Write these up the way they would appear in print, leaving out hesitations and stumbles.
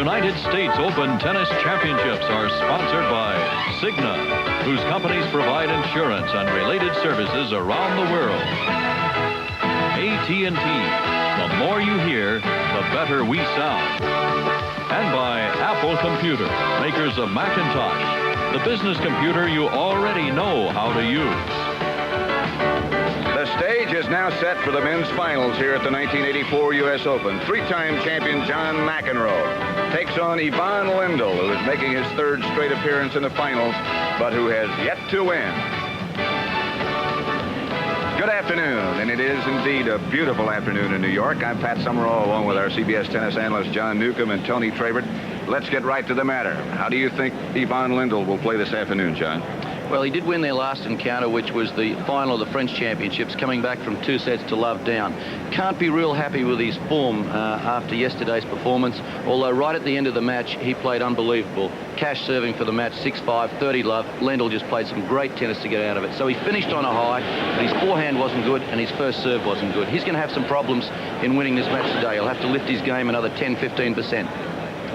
United States Open Tennis Championships are sponsored by Cigna, whose companies provide insurance and related services around the world. AT&T, the more you hear, the better we sound. And by Apple Computer, makers of Macintosh, the business computer you already know how to use. The stage is now set for the men's finals here at the 1984 U.S. Open. Three-time champion John McEnroe takes on Ivan Lendl, who is making his third straight appearance in the finals, but who has yet to win. Good afternoon, and it is indeed a beautiful afternoon in New York. I'm Pat Summerall, along with our CBS tennis analyst John Newcomb and Tony Trabert. Let's get right to the matter. How do you think Ivan Lendl will play this afternoon, John? Well, he did win their last encounter, which was the final of the French Championships, coming back from 2 sets to love down. Can't be real happy with his form after yesterday's performance, although right at the end of the match, he played unbelievable. Cash serving for the match, 6-5, 30 love. Lendl just played some great tennis to get out of it. So he finished on a high, but his forehand wasn't good, and his first serve wasn't good. He's going to have some problems in winning this match today. He'll have to lift his game another 10-15%.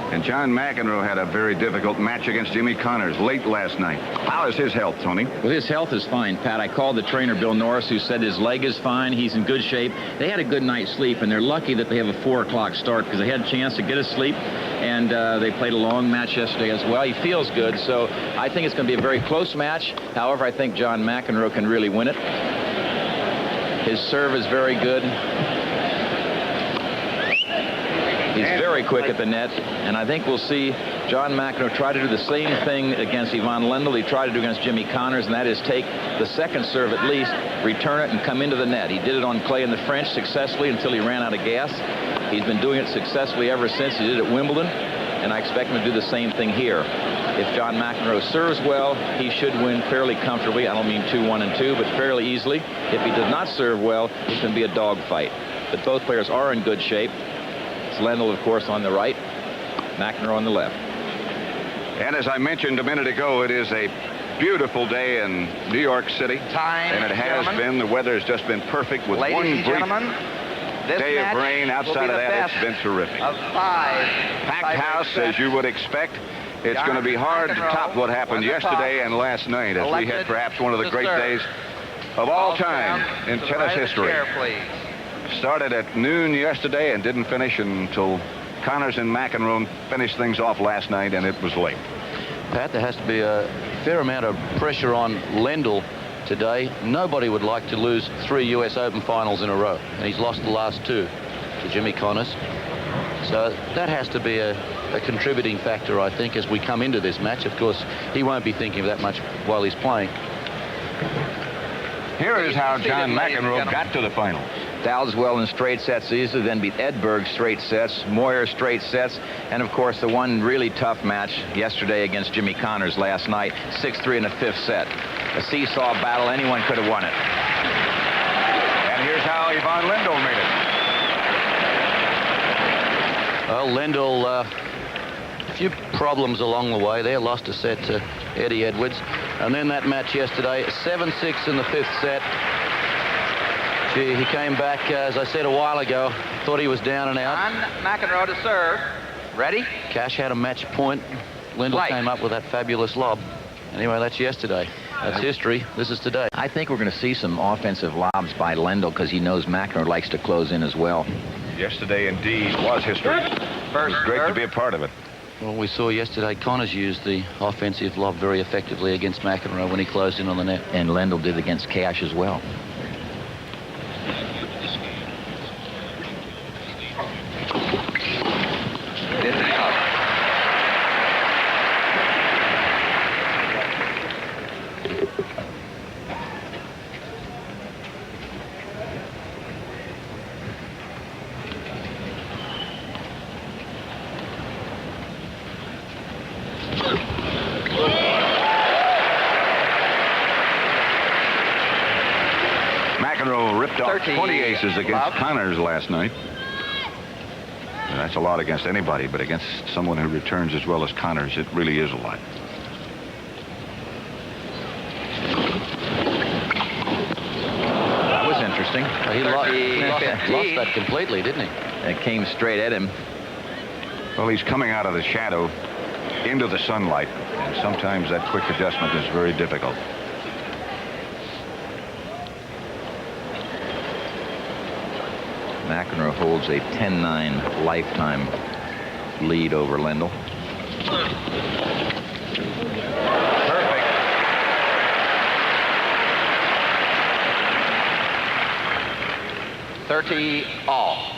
And John McEnroe had a very difficult match against Jimmy Connors late last night. How is his health, Tony? Well, his health is fine, Pat. I called the trainer, Bill Norris, who said his leg is fine. He's in good shape. They had a good night's sleep, and they're lucky that they have a 4 o'clock start because they had a chance to get a sleep, and they played a long match yesterday as well. He feels good, so I think it's going to be a very close match. However, I think John McEnroe can really win it. His serve is very good. He's very quick at the net, and I think we'll see John McEnroe try to do the same thing against Ivan Lendl he tried to do against Jimmy Connors, and that is take the second serve at least, return it, and come into the net. He did it on clay in the French successfully until he ran out of gas. He's been doing it successfully ever since. He did it at Wimbledon, and I expect him to do the same thing here. If John McEnroe serves well, he should win fairly comfortably. I don't mean 2-1 and 2, but fairly easily. If he does not serve well, it's going to be a dogfight. But both players are in good shape. Lendl, of course, on the right, McEnroe on the left. And as I mentioned a minute ago, it is a beautiful day in New York City. And it has been. The weather has just been perfect with one brief day of rain. Outside of that, it's been terrific. Packed house, as you would expect. It's going to be hard to top what happened yesterday and last night, as we had perhaps one of the great days of all time in tennis history. Started at noon yesterday and didn't finish until Connors and McEnroe finished things off last night, and it was late. Pat, there has to be a fair amount of pressure on Lendl today. Nobody would like to lose 3 U.S. Open finals in a row, and he's lost the last 2 to Jimmy Connors. So that has to be a contributing factor, I think, as we come into this match. Of course, he won't be thinking of that much while he's playing. Here is how John McEnroe got to the final. Dalswell in straight sets easily, then beat Edberg straight sets, Moyer straight sets, and of course the one really tough match yesterday against Jimmy Connors last night, 6-3 in the 5th set. A seesaw battle, anyone could have won it. And here's how Ivan Lendl made it. Well, Lendl, a few problems along the way there, lost a set to Eddie Edwards. And then that match yesterday, 7-6 in the 5th set. Gee, he came back, as I said a while ago, thought he was down and out. McEnroe to serve. Ready? Cash had a match point. Lendl came up with that fabulous lob. Anyway, that's yesterday. That's history. This is today. I think we're going to see some offensive lobs by Lendl because he knows McEnroe likes to close in as well. Yesterday, indeed, was history. It's great to be a part of it. Well, we saw yesterday Connors used the offensive lob very effectively against McEnroe when he closed in on the net. And Lendl did against Cash as well. McEnroe ripped off 20 aces against Connors last night. And that's a lot against anybody, but against someone who returns as well as Connors, it really is a lot. That was interesting. He lost that completely, didn't he? It came straight at him. Well, he's coming out of the shadow into the sunlight, and sometimes that quick adjustment is very difficult. McEnroe holds a 10-9 lifetime lead over Lendl. Perfect. All.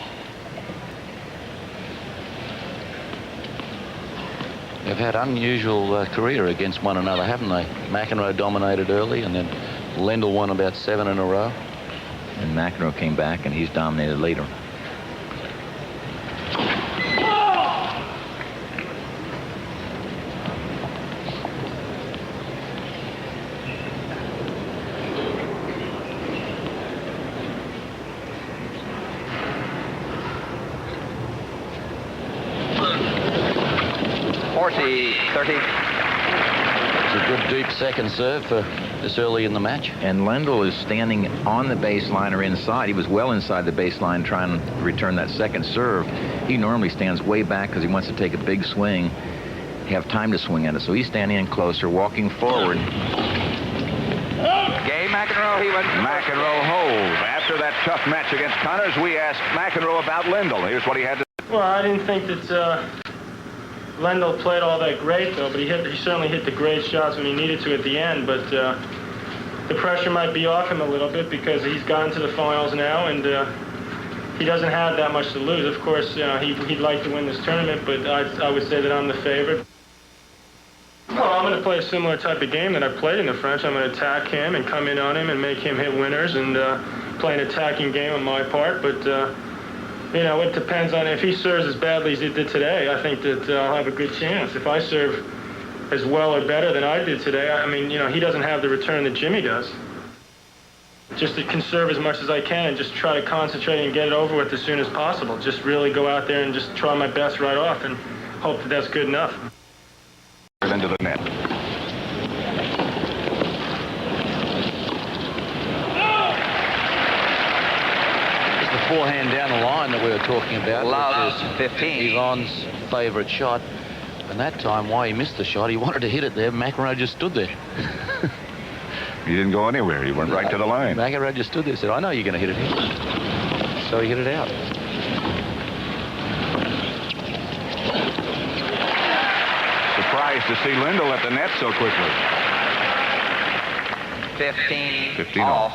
They've had unusual career against one another, haven't they? McEnroe dominated early, and then Lendl won about 7 in a row. And McEnroe came back, and he's dominated later. It's a good deep second serve for this early in the match. And Lendl is standing on the baseline or inside. He was well inside the baseline trying to return that second serve. He normally stands way back because he wants to take a big swing, have time to swing at it. So he's standing in closer, walking forward. Gay McEnroe, he went. McEnroe holds. After that tough match against Connors, we asked McEnroe about Lendl. Here's what he had to say. Well, I didn't think that Lendl played all that great, though, but he certainly hit the great shots when he needed to at the end. But the pressure might be off him a little bit because he's gotten to the finals now, and he doesn't have that much to lose. Of course, he'd like to win this tournament, but I would say that I'm the favorite. Well, I'm going to play a similar type of game that I played in the French. I'm going to attack him and come in on him and make him hit winners and play an attacking game on my part. But you know, it depends on if he serves as badly as he did today. I think that I'll have a good chance. If I serve as well or better than I did today, I mean, you know, he doesn't have the return that Jimmy does. Just to conserve as much as I can and just try to concentrate and get it over with as soon as possible. Just really go out there and just try my best right off and hope that that's good enough. Into the net. Forehand down the line that we were talking about. Love which is 15. Yvonne's favourite shot. And that time, why he missed the shot, he wanted to hit it there. McEnroe just stood there. He didn't go anywhere. He went right to the line. McEnroe just stood there and said, I know you're going to hit it here. So he hit it out. Surprised to see Lendl at the net so quickly. 15 all. all.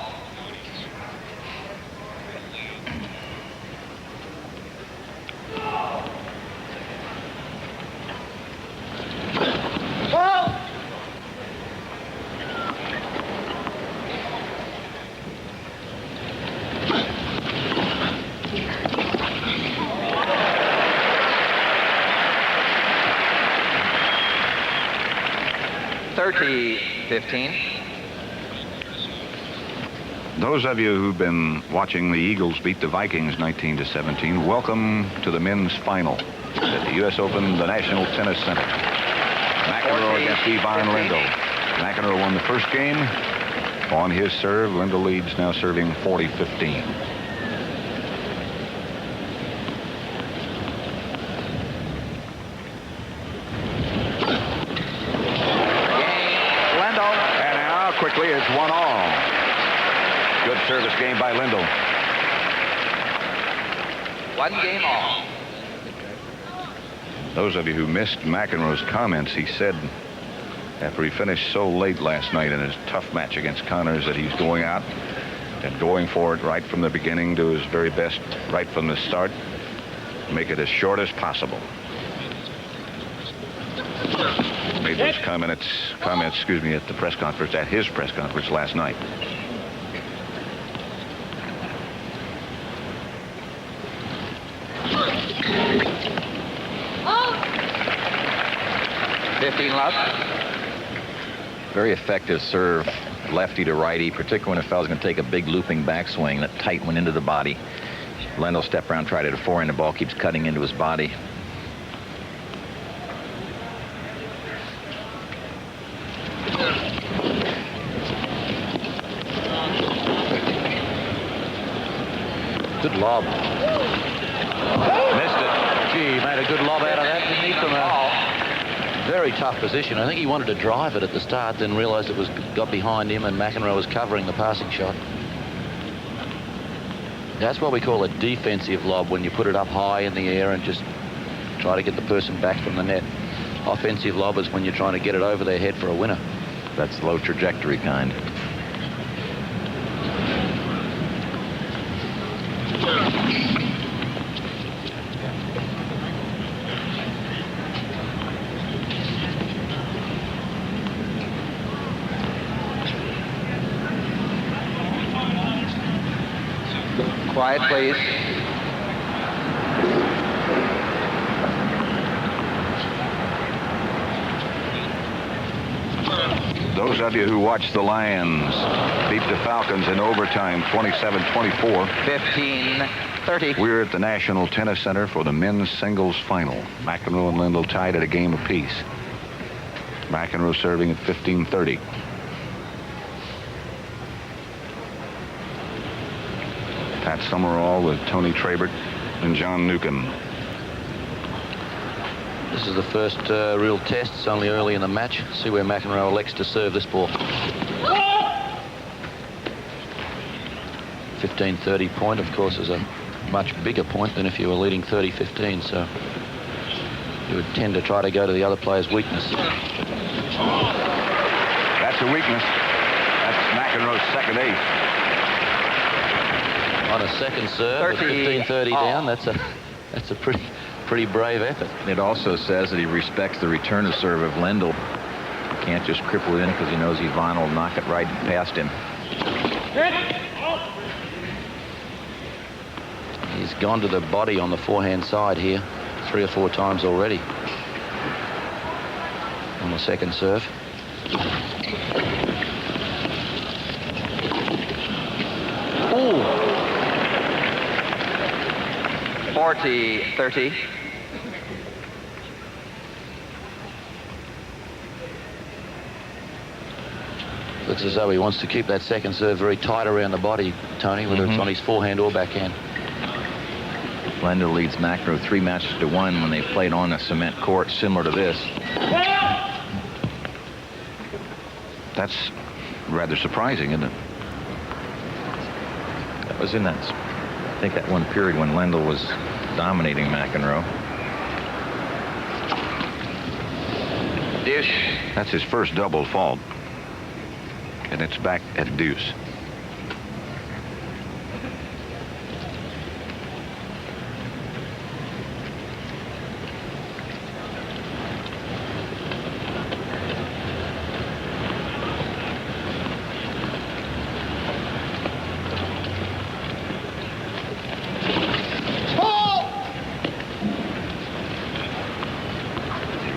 Those of you who've been watching the Eagles beat the Vikings 19-17, welcome to the men's final at the U.S. Open, the National Tennis Center. McEnroe against Ivan Lendl. McEnroe won the first game on his serve. Lendl leads now serving 40-15. Quickly, it's 1-all. Good service game by Lendl. 1-all. Those of you who missed McEnroe's comments, he said after he finished so late last night in his tough match against Connors that he's going out and going for it right from the beginning, do his very best right from the start, make it as short as possible. Made those comments, at the press conference, at his press conference last night. Oh. 15 love. Very effective serve, lefty to righty, particularly when a fellow's going to take a big looping backswing. That tight one into the body. Lendl stepped around, tried it a forehand, the ball keeps cutting into his body. Good lob. Missed it. He made a good lob out of that, didn't he? From a very tough position. I think he wanted to drive it at the start, then realised it got behind him, and McEnroe was covering the passing shot. That's what we call a defensive lob, when you put it up high in the air and just try to get the person back from the net. Offensive lob is when you're trying to get it over their head for a winner. That's low trajectory kind. Quiet, please. Those of you who watched the Lions beat the Falcons in overtime 27-24. 15-30. We're at the National Tennis Center for the men's singles final. McEnroe and Lendl tied at a game apiece. McEnroe serving at 15-30. Pat Summerall with Tony Trabert and John Newcomb. This is the first real test. It's only early in the match. See where McEnroe elects to serve this ball. 15-30 point, of course, is a much bigger point than if you were leading 30-15, so you would tend to try to go to the other player's weakness. That's a weakness. That's McEnroe's second ace. On a second serve, 15-30 down, that's a pretty brave effort. It also says that he respects the return of serve of Lendl. He can't just cripple it in because he knows Ivan will knock it right past him. He's gone to the body on the forehand side here 3 or 4 times already on the second serve. 40-30. Looks as though he wants to keep that second serve very tight around the body, Tony, whether it's on his forehand or backhand. Lendl leads McEnroe 3-1 when they played on a cement court similar to this. That's rather surprising, isn't it? That was in that, I think, that one period when Lendl was dominating McEnroe. Deuce. That's his first double fault. And it's back at deuce.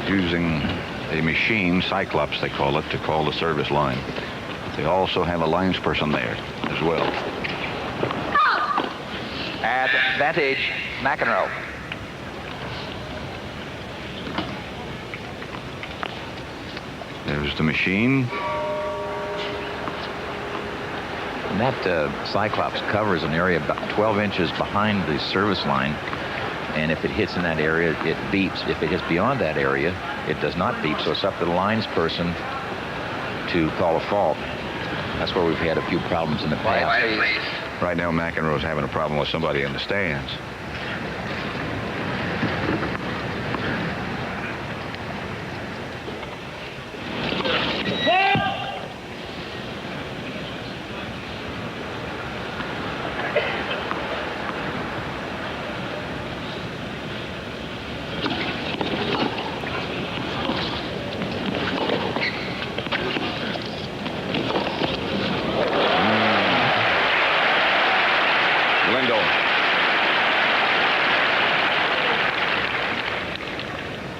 Using a machine, Cyclops they call it, to call the service line. They also have a linesperson there as well. Advantage, McEnroe. There's the machine. And that Cyclops covers an area about 12 inches behind the service line. And if it hits in that area, it beeps. If it hits beyond that area, it does not beep. So it's up to the linesperson to call a fault. That's where we've had a few problems in the past. Right now, McEnroe's having a problem with somebody in the stands.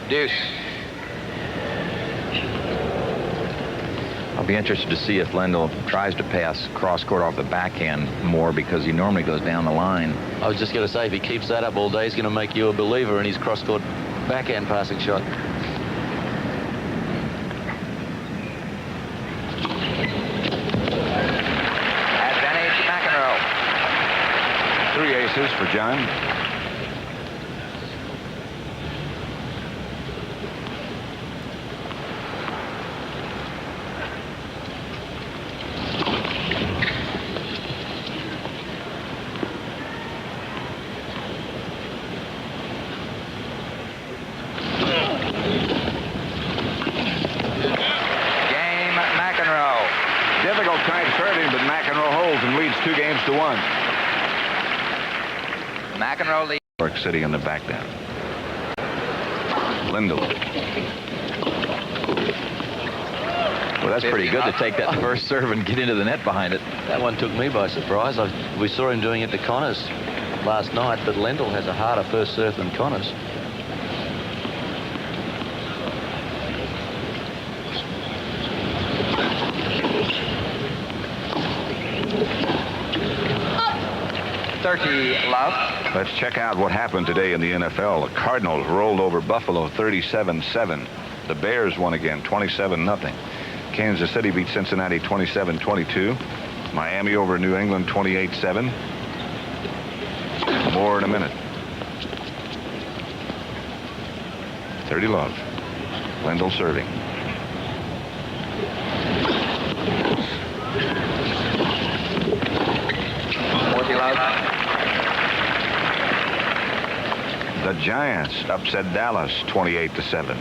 Deuce. I'll be interested to see if Lendl tries to pass cross-court off the backhand more, because he normally goes down the line. I was just going to say, if he keeps that up all day, he's going to make you a believer in his cross-court backhand passing shot. Advantage, McEnroe. 3 aces for John. McEnroe holds and leads 2-1. McEnroe leads. New York City in the back down. Lendl. Well, that's pretty good to take that first serve and get into the net behind it. That one took me by surprise. We saw him doing it to Connors last night, but Lendl has a harder first serve than Connors. Let's check out what happened today in the NFL. The Cardinals rolled over Buffalo 37-7. The Bears won again 27-0. Kansas City beat Cincinnati 27-22. Miami over New England 28-7. More in a minute. 30 love. Lendl serving. The Giants upset Dallas 28-7.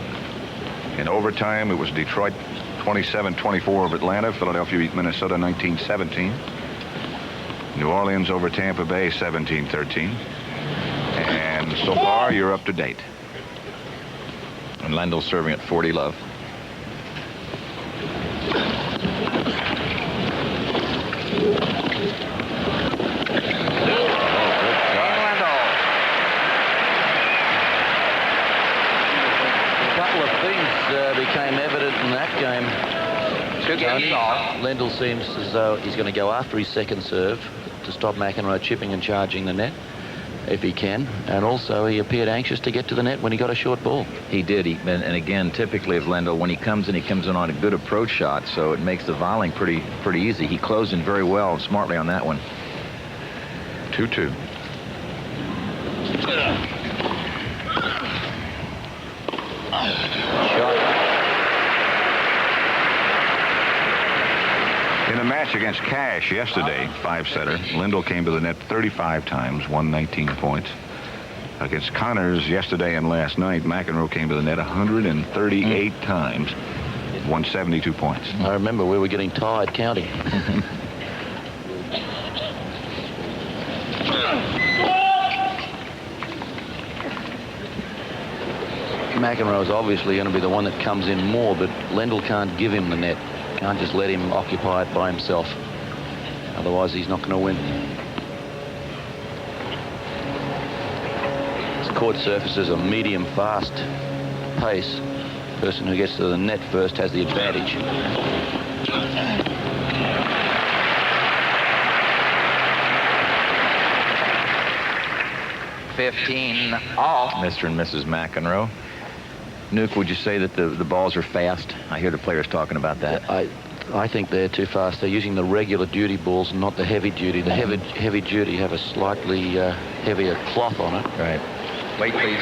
In overtime, it was Detroit 27-24 over Atlanta. Philadelphia beat Minnesota 19-17. New Orleans over Tampa Bay 17-13. And so far, you're up to date. And Lendl serving at 40 love. Became evident in that game. Lendl seems as though he's going to go after his second serve to stop McEnroe chipping and charging the net if he can, and also he appeared anxious to get to the net when he got a short ball. He did. And again, typically of Lendl, when he comes in on a good approach shot, so it makes the volleying pretty easy. He closed in very well and smartly on that one. 2-2. In a match against Cash yesterday, 5-setter, Lendl came to the net 35 times, won 19 points. Against Connors yesterday and last night, McEnroe came to the net 138 times, won 72 points. I remember we were getting tired counting. McEnroe is obviously going to be the one that comes in more, but Lendl can't give him the net. Can't just let him occupy it by himself. Otherwise, he's not going to win. This court surface is a medium-fast pace. The person who gets to the net first has the advantage. 15 all. Mr. and Mrs. McEnroe. Nuke, would you say that the balls are fast? I hear the players talking about that. I think they're too fast. They're using the regular duty balls, not the heavy duty. The heavy duty have a slightly heavier cloth on it. Right. Wait, please.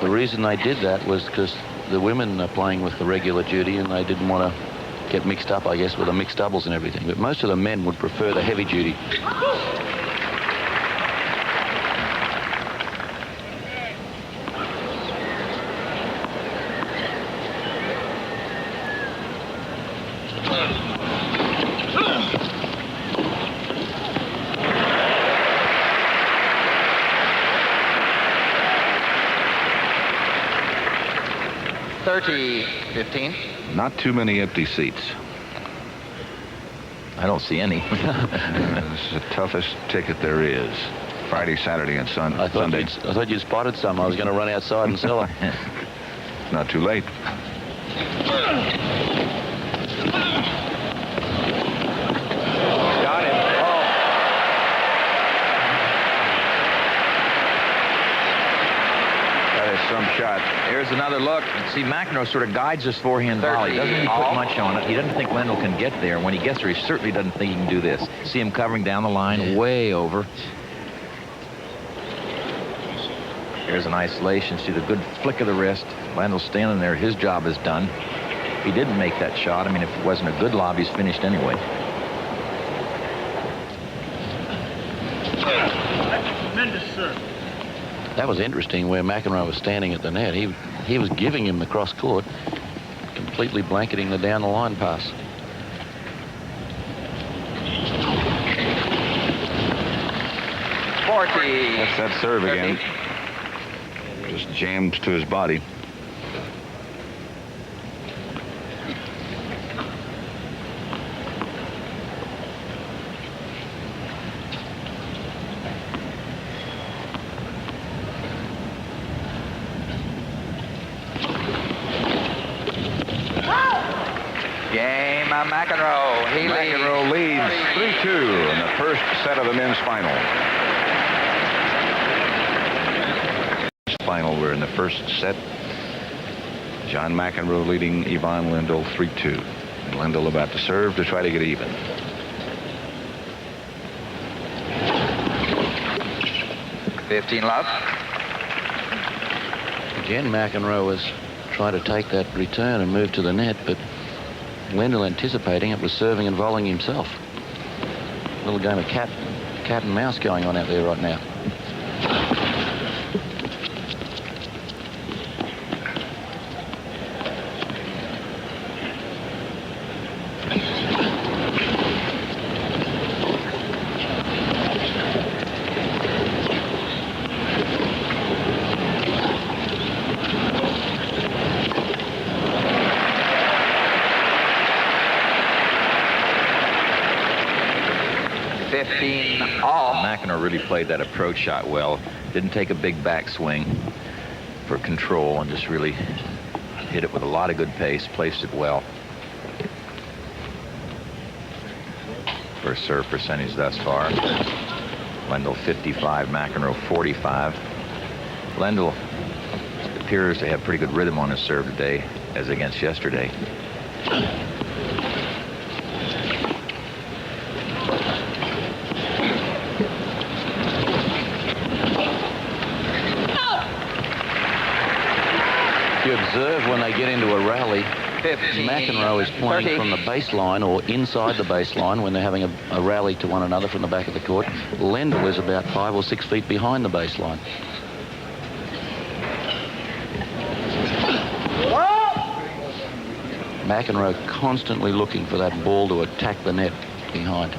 The reason they did that was because the women are playing with the regular duty and they didn't want to get mixed up, I guess, with the mixed doubles and everything. But most of the men would prefer the heavy duty. $30-15. Not too many empty seats. I don't see any. This is the toughest ticket there is. Friday, Saturday, and Sunday. I thought you'd spotted some. I was going to run outside and sell it. Not too late. Got him. Oh. That is some shot. Here's another look. See, McEnroe sort of guides this forehand volley. Doesn't even put much on it. He doesn't think Lendl can get there. When he gets there, he certainly doesn't think he can do this. See him covering down the line, way over. Here's an isolation. See the good flick of the wrist. Lendl standing there. His job is done. If he didn't make that shot, I mean, if it wasn't a good lob, he's finished anyway. Tremendous serve. That was interesting where McEnroe was standing at the net. He was giving him the cross court, completely blanketing the down the line pass. 40. That's that serve 30. again. Just jammed to his body. Game McEnroe. McEnroe leads 3-2 in the first set of the men's final. We're in the first set. John McEnroe leading Ivan Lendl 3-2. And Lendl about to serve to try to get even. $15 Again, McEnroe was trying to take that return and move to the net, but Lendl anticipating it was serving and volleying himself. Little game of cat and mouse going on out there right now. McEnroe really played that approach shot well. Didn't take a big backswing for control and just really hit it with a lot of good pace. Placed it well. First serve percentage thus far. Lendl 55, McEnroe 45. Lendl appears to have pretty good rhythm on his serve today as against yesterday. You observe when they get into a rally, 15, McEnroe is playing 30. from the baseline or inside the baseline when they're having a rally to one another from the back of the court. Lendl is about 5 or 6 feet behind the baseline. McEnroe constantly looking for that ball to attack the net behind.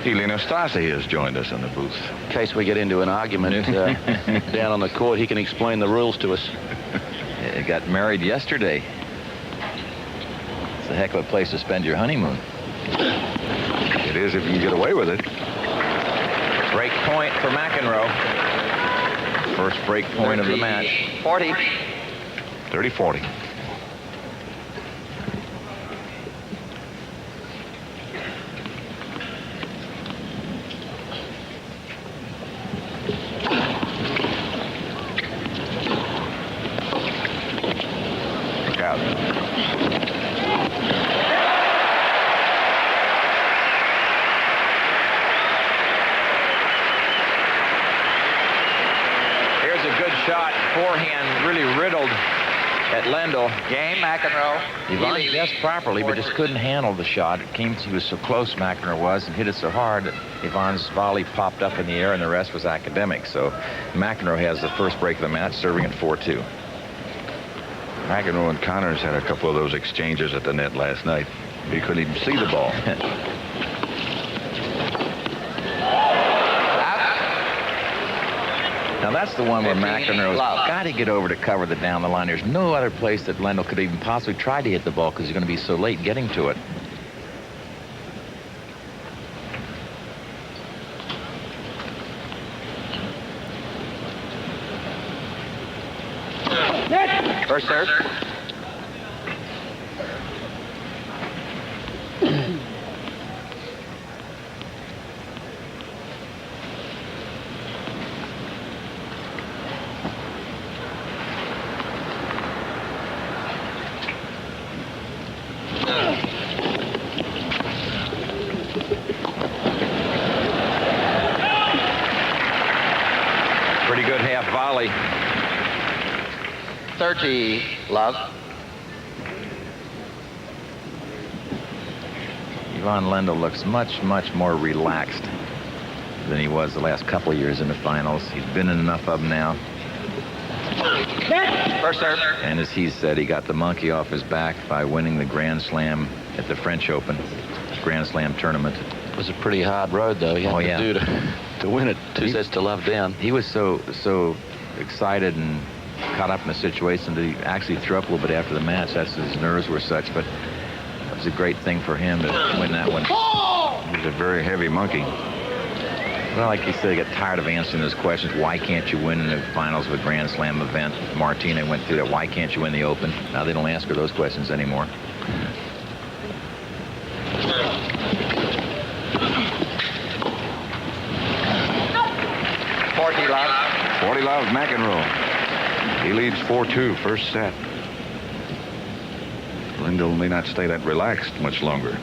Helena Stasi has joined us in the booth. In case we get into an argument down on the court, he can explain the rules to us. He got married yesterday. It's a heck of a place to spend your honeymoon. It is if you can get away with it. Break point for McEnroe. First break point of the match. 40. 30-40. Forehand really riddled at Lendl. Game McEnroe. Ivan guessed properly, but just couldn't handle the shot. It came, he was so close, McEnroe was, and hit it so hard that Ivan's volley popped up in the air, and the rest was academic. So McEnroe has the first break of the match, serving at 4-2. McEnroe and Connors had a couple of those exchanges at the net last night. He couldn't even see the ball. Now that's the one where McEnroe's got to get over to cover the down the line. There's no other place that Lendl could even possibly try to hit the ball because he's going to be so late getting to it. First serve. Pretty good half volley. 30, love. Ivan Lendl looks much, much more relaxed than he was the last couple of years in the finals. He's been in enough of them now. First serve. And as he said, he got the monkey off his back by winning the Grand Slam at the French Open, Grand Slam tournament. It was a pretty hard road, though. He had to do to win it. 2 sets to love down. He was so excited and caught up in the situation that he actually threw up a little bit after the match. That's his nerves were such, but it was a great thing for him to win that one. He's a very heavy monkey. Well, like you said, he got tired of answering those questions. Why can't you win in the finals of a Grand Slam event? Martina went through that. Why can't you win the Open? Now they don't ask her those questions anymore. Forty love McEnroe. He leads 4-2 first set. Lendl may not stay that relaxed much longer.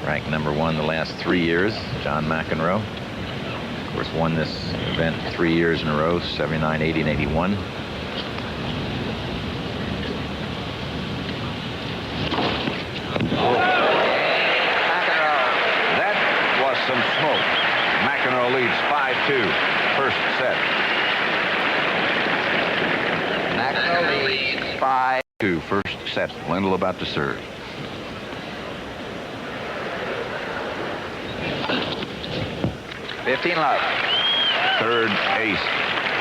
Ranked number 1 the last 3 years, John McEnroe. Of course, won this event 3 years in a row, 79, 80, and 81. That was some smoke. McEnroe leads 5-2 first set. McEnroe leads 5-2 first set. Lendl about to serve. love. Third ace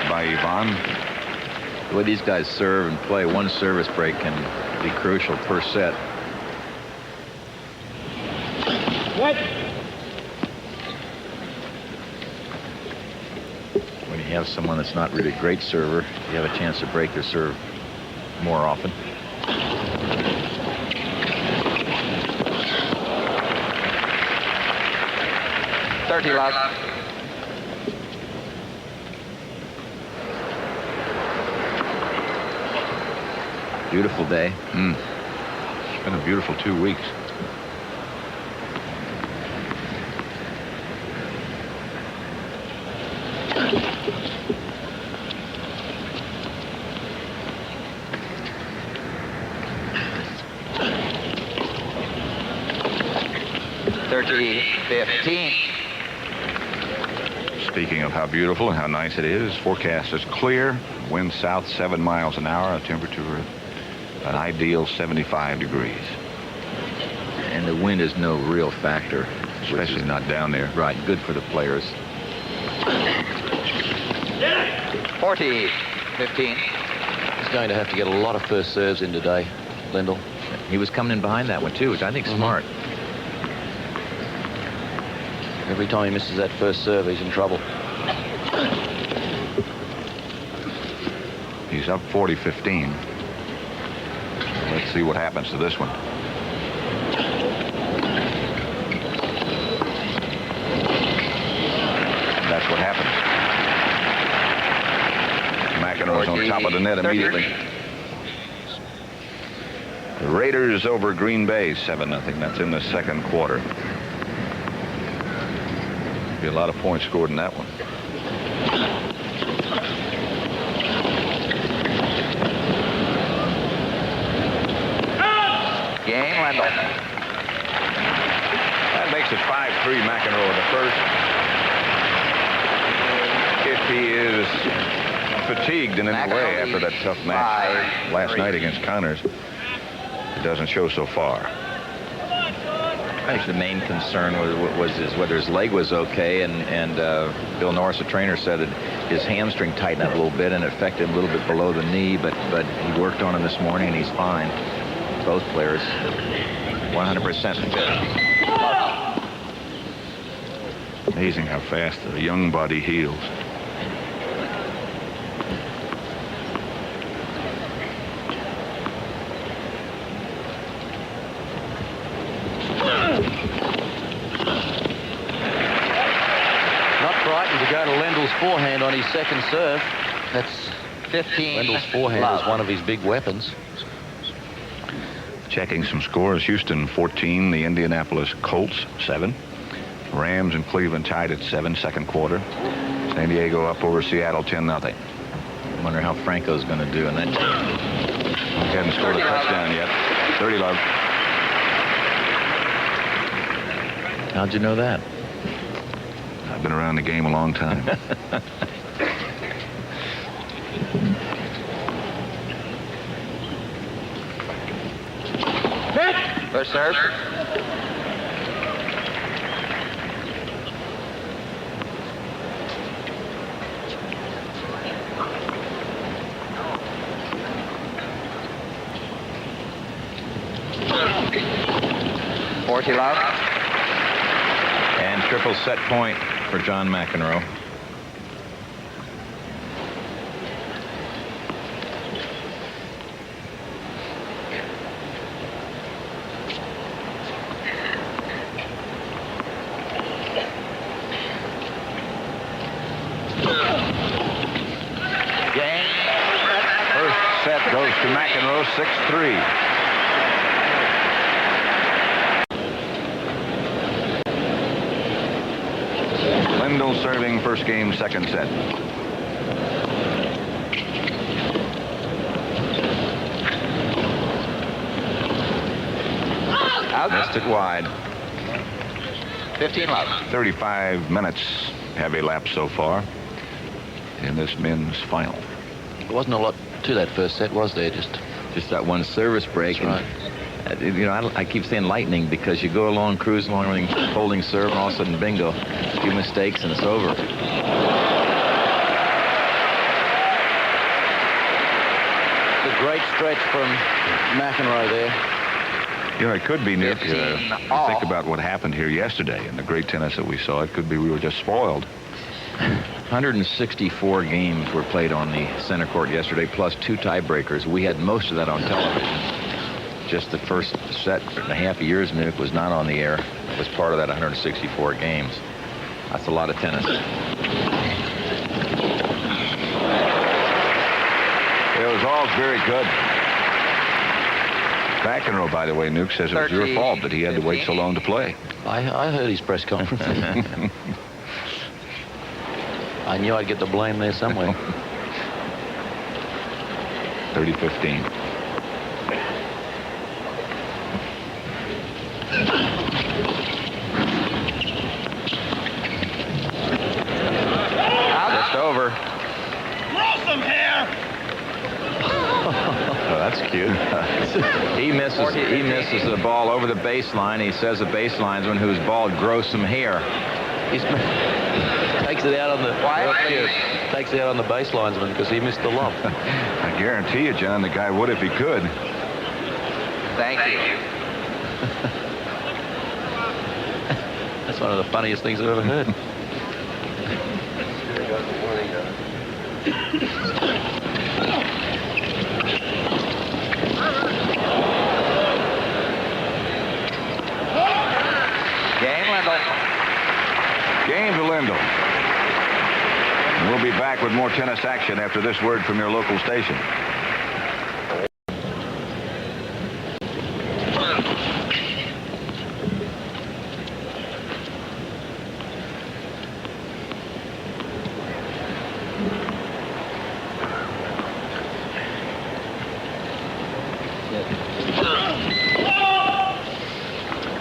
by Ivan. The way these guys serve and play, one service break can be crucial per set. What? When you have someone that's not really a great server, you have a chance to break their serve more often. Love. Beautiful day. It's been a beautiful 2 weeks. Speaking of how beautiful and how nice it is, forecast is clear. Wind south 7 miles an hour. A temperature of an ideal 75 degrees. And the wind is no real factor. Especially not down there. Right, good for the players. 15. He's going to have to get a lot of first serves in today, Lendl. He was coming in behind that one, too, which I think is smart. Every time he misses that first serve, he's in trouble. He's up 40-15. Let's see what happens to this one. That's what happened. McEnroe's on top of the net immediately. The Raiders over Green Bay, 7-0. That's in the second quarter. Be a lot of points scored in that one. Game, Lendl. That makes it 5-3 McEnroe in the first. If he is fatigued in any way after that tough match last night against Connors, it doesn't show so far. I think the main concern was whether his leg was okay, and Bill Norris, the trainer, said that his hamstring tightened up a little bit and it affected him a little bit below the knee, but he worked on him this morning and he's fine. Both players, 100% fit. Amazing how fast the young body heals. Go to Lendl's forehand on his second serve. That's 15. Lendl's forehand is one of his big weapons. Checking some scores. Houston 14, the Indianapolis Colts 7. Rams and Cleveland tied at 7, second quarter. San Diego up over Seattle 10-0. I wonder how Franco's going to do in that game. He hasn't scored a touchdown yet. 30 love. How'd you know that? I've been around the game a long time. First serve. Love. And triple set point for John McEnroe. First set goes to McEnroe, 6-3. Lendl serving first game, second set. Out. Missed it wide. 15 love. 35 minutes, heavy lap so far in this men's final. There wasn't a lot to that first set, was there? Just that one service break. That's right. You know, I keep saying lightning because you go along, cruise along, holding serve, and all of a sudden, bingo, a few mistakes, and it's over. It's a great stretch from McEnroe there. You know, it could be, Nick, think about what happened here yesterday and the great tennis that we saw. It could be we were just spoiled. 164 games were played on the center court yesterday, plus 2 tiebreakers. We had most of that on television. Just the first set and a half of yours, Nuke, was not on the air. It was part of that 164 games. That's a lot of tennis. It was all very good. McEnroe, by the way, Nuke, says it was your fault that he had to wait so long to play. I heard his press conference. I knew I'd get the blame there somewhere. 30-15. Just over. Grow some hair. Oh, that's cute. He misses the ball over the baseline. He says the baselinesman whose ball grows some hair. He takes it out on the takes it out on the baselinesman because he missed the lob. I guarantee you, John, the guy would if he could. Thank you. That's one of the funniest things I've ever heard. Game, Lendl. Game to Lendl. And we'll be back with more tennis action after this word from your local station.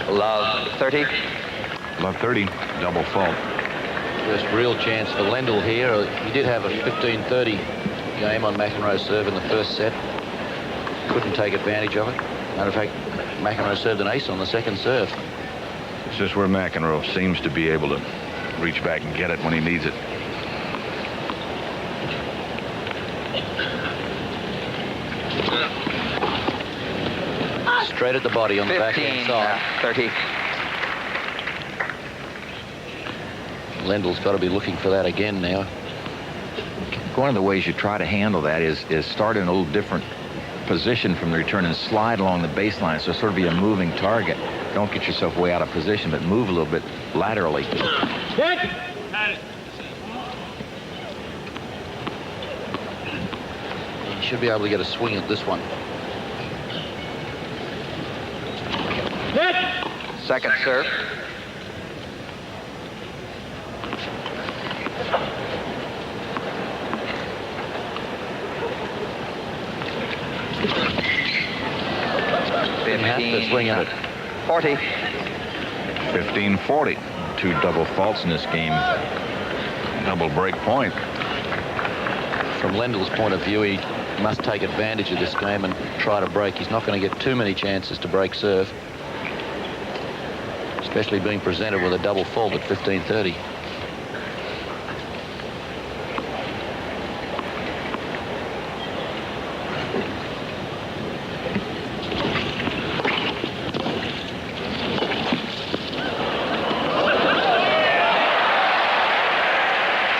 Love 30. Love 30, double fault. First real chance for Lendl here. He did have a 15-30 game on McEnroe's serve in the first set. Couldn't take advantage of it. Matter of fact, McEnroe served an ace on the second serve. It's just where McEnroe seems to be able to reach back and get it when he needs it. Straight at the body on the backhand side. 30. Lendl's got to be looking for that again now. One of the ways you try to handle that is start in a little different position from the return and slide along the baseline, so sort of be a moving target. Don't get yourself way out of position, but move a little bit laterally. He should be able to get a swing at this one. Second serve. Didn't have to swing at it. 40. 15-40. 2 double faults in this game. Double break point. From Lendl's point of view, he must take advantage of this game and try to break. He's not going to get too many chances to break serve, especially being presented with a double fault at 15:30.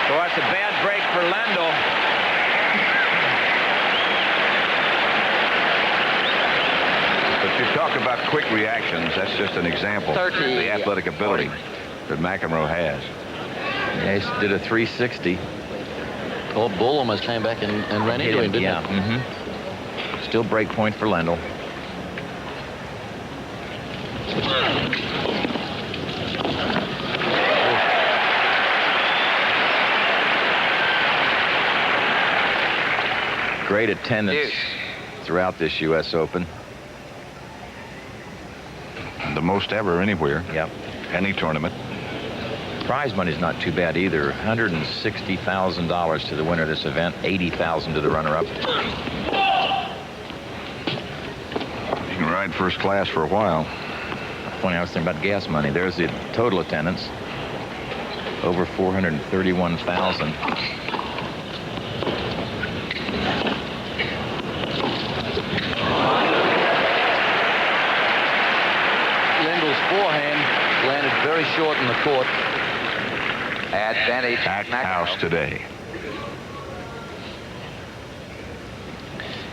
So that's a bad break for Lendl. But you talk about quick reactions. That's just an example. 30. Of the athletic ability that McEnroe has. Yeah, he did a 360. Oh, Bull almost came back and ran into him, didn't Yeah. he? Mm-hmm. Still break point for Lendl. Great attendance throughout this U.S. Open. The most ever anywhere. Yep. Any tournament. Prize money's not too bad either. $160,000 to the winner of this event, $80,000 to the runner-up. You can ride first class for a while. Funny, I was thinking about gas money. There's the total attendance. Over 431,000. Lendl's forehand landed very short in the court. Advantage. Packed house today.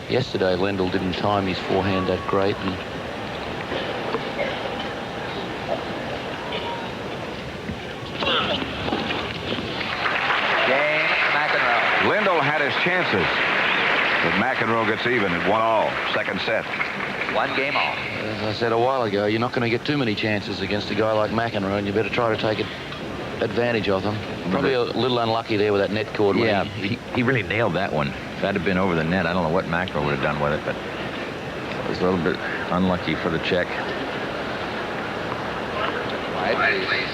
Yesterday, Lendl didn't time his forehand that great. And Game, McEnroe. Lendl had his chances. But McEnroe gets even at 1-all. Second set. 1 game all. as I said a while ago, you're not going to get too many chances against a guy like McEnroe, and you better try to take advantage of them. Probably a little unlucky there with that net cord. Yeah, he really nailed that one. If that had been over the net, I don't know what McEnroe would have done with it, but it was a little bit unlucky for the Czech. Wide, please.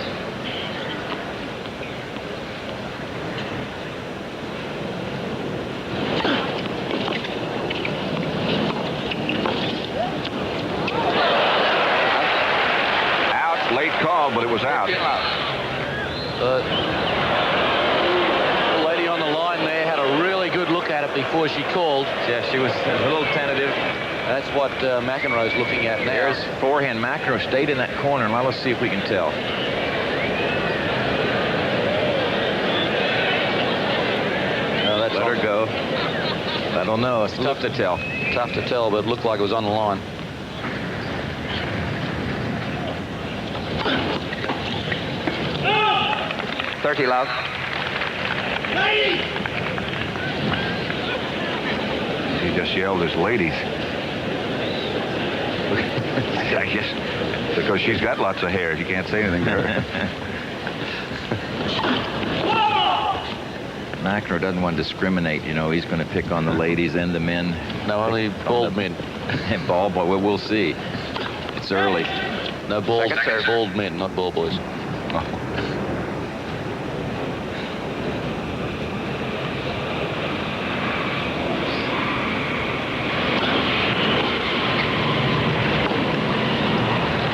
Out, late call, but it was out. The lady on the line there had a really good look at it before she called. Yeah, she was a little tentative. That's what McEnroe's looking at now. There's forehand. McEnroe stayed in that corner, and let's see if we can tell. No, that's Let her go. I don't know. It's tough to tell. Tough to tell, but it looked like it was on the line. $30 love. He just yelled his ladies. I guess because she's got lots of hair, you can't say anything to her. McEnroe doesn't want to discriminate. You know, he's going to pick on the ladies and the men. No, only bald men. Bald boy. We'll see. It's early. No, bald, Second serve. bald men, not bald boys.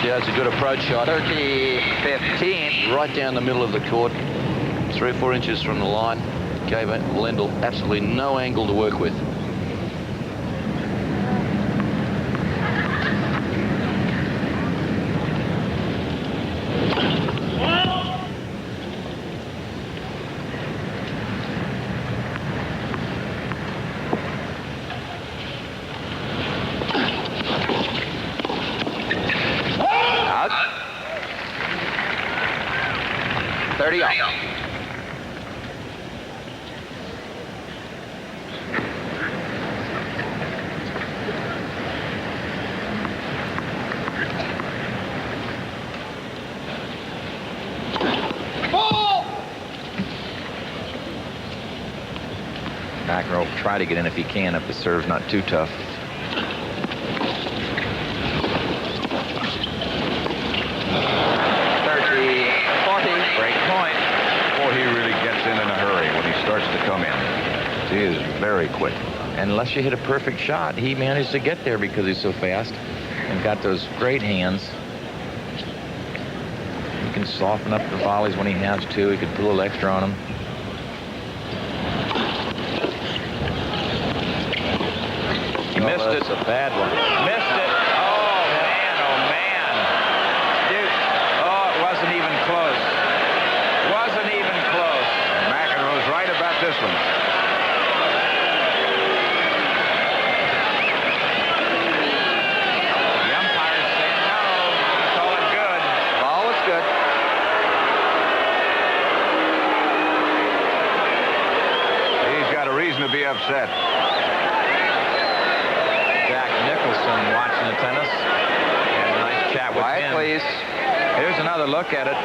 Yeah, it's a good approach shot. 30-15. Right down the middle of the court, 3 or 4 inches from the line. Gave Lendl absolutely no angle to work with. Out. 30 off. McEnroe will try to get in if he can, if the serve's not too tough. He is very quick. And unless you hit a perfect shot, he managed to get there because he's so fast and got those great hands. He can soften up the volleys when he has to. He can put a little extra on them. He missed it. That's a bad one. Missed it. Oh, man. Dude, oh, it wasn't even close. Wasn't even close. McEnroe's right about this one. The umpire's saying no. He called it good. Ball was good. He's got a reason to be upset. Jack Nicholson watching the tennis. Had a nice chat with Quiet, him. please. Here's another look at it.